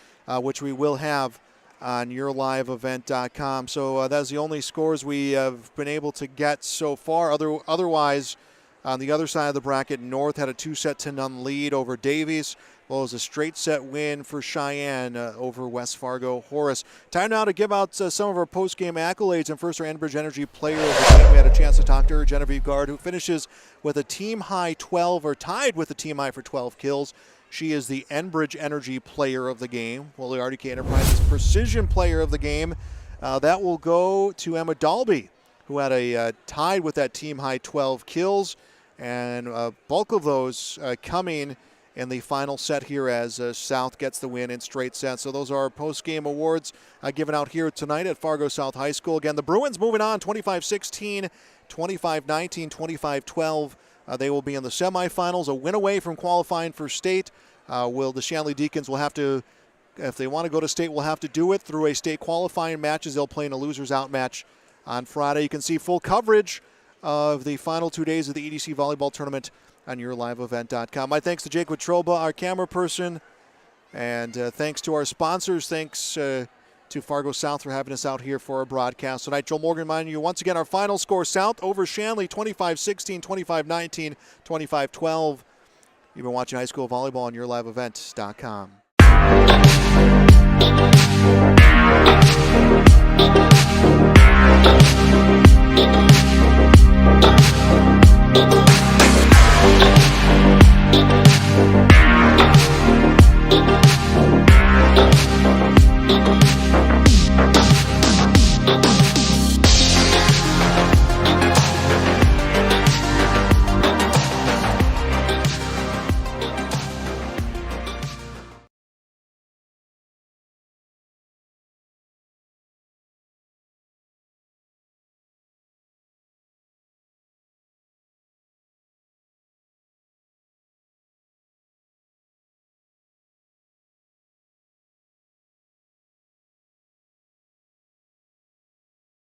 which we will have on YourLiveEvent.com. So that's the only scores we have been able to get so far. Otherwise, on the other side of the bracket, North had a 2-0 lead over Davies, as well as a straight set win for Cheyenne over West Fargo Horace. Time now to give out some of our post-game accolades. And first, our Enbridge Energy player of the game. We had a chance to talk to her, Genevieve Gard, who finishes with a team-high 12, or tied with the team-high for 12 kills. She is the Enbridge Energy player of the game. Well, the RDK Enterprises Precision player of the game, that will go to Emma Dalby, who had a tied with that team-high 12 kills. And bulk of those coming in the final set here as South gets the win in straight sets. So those are our post-game awards given out here tonight at Fargo South High School. Again, the Bruins moving on 25-16, 25-19, 25-12. They will be in the semifinals, a win away from qualifying for state. The Shanley Deacons will have to, if they want to go to state, will have to do it through a state qualifying match, as they'll play in a losers out match on Friday. You can see full coverage of the final 2 days of the EDC volleyball tournament on YourLiveEvent.com. My thanks to Jake Wetruba, our camera person, and thanks to our sponsors. Thanks to Fargo South for having us out here for our broadcast tonight. Joel Morgan reminding you once again our final score: South over Shanley 25-16, 25-19, 25-12. You've been watching high school volleyball on YourLiveEvent.com.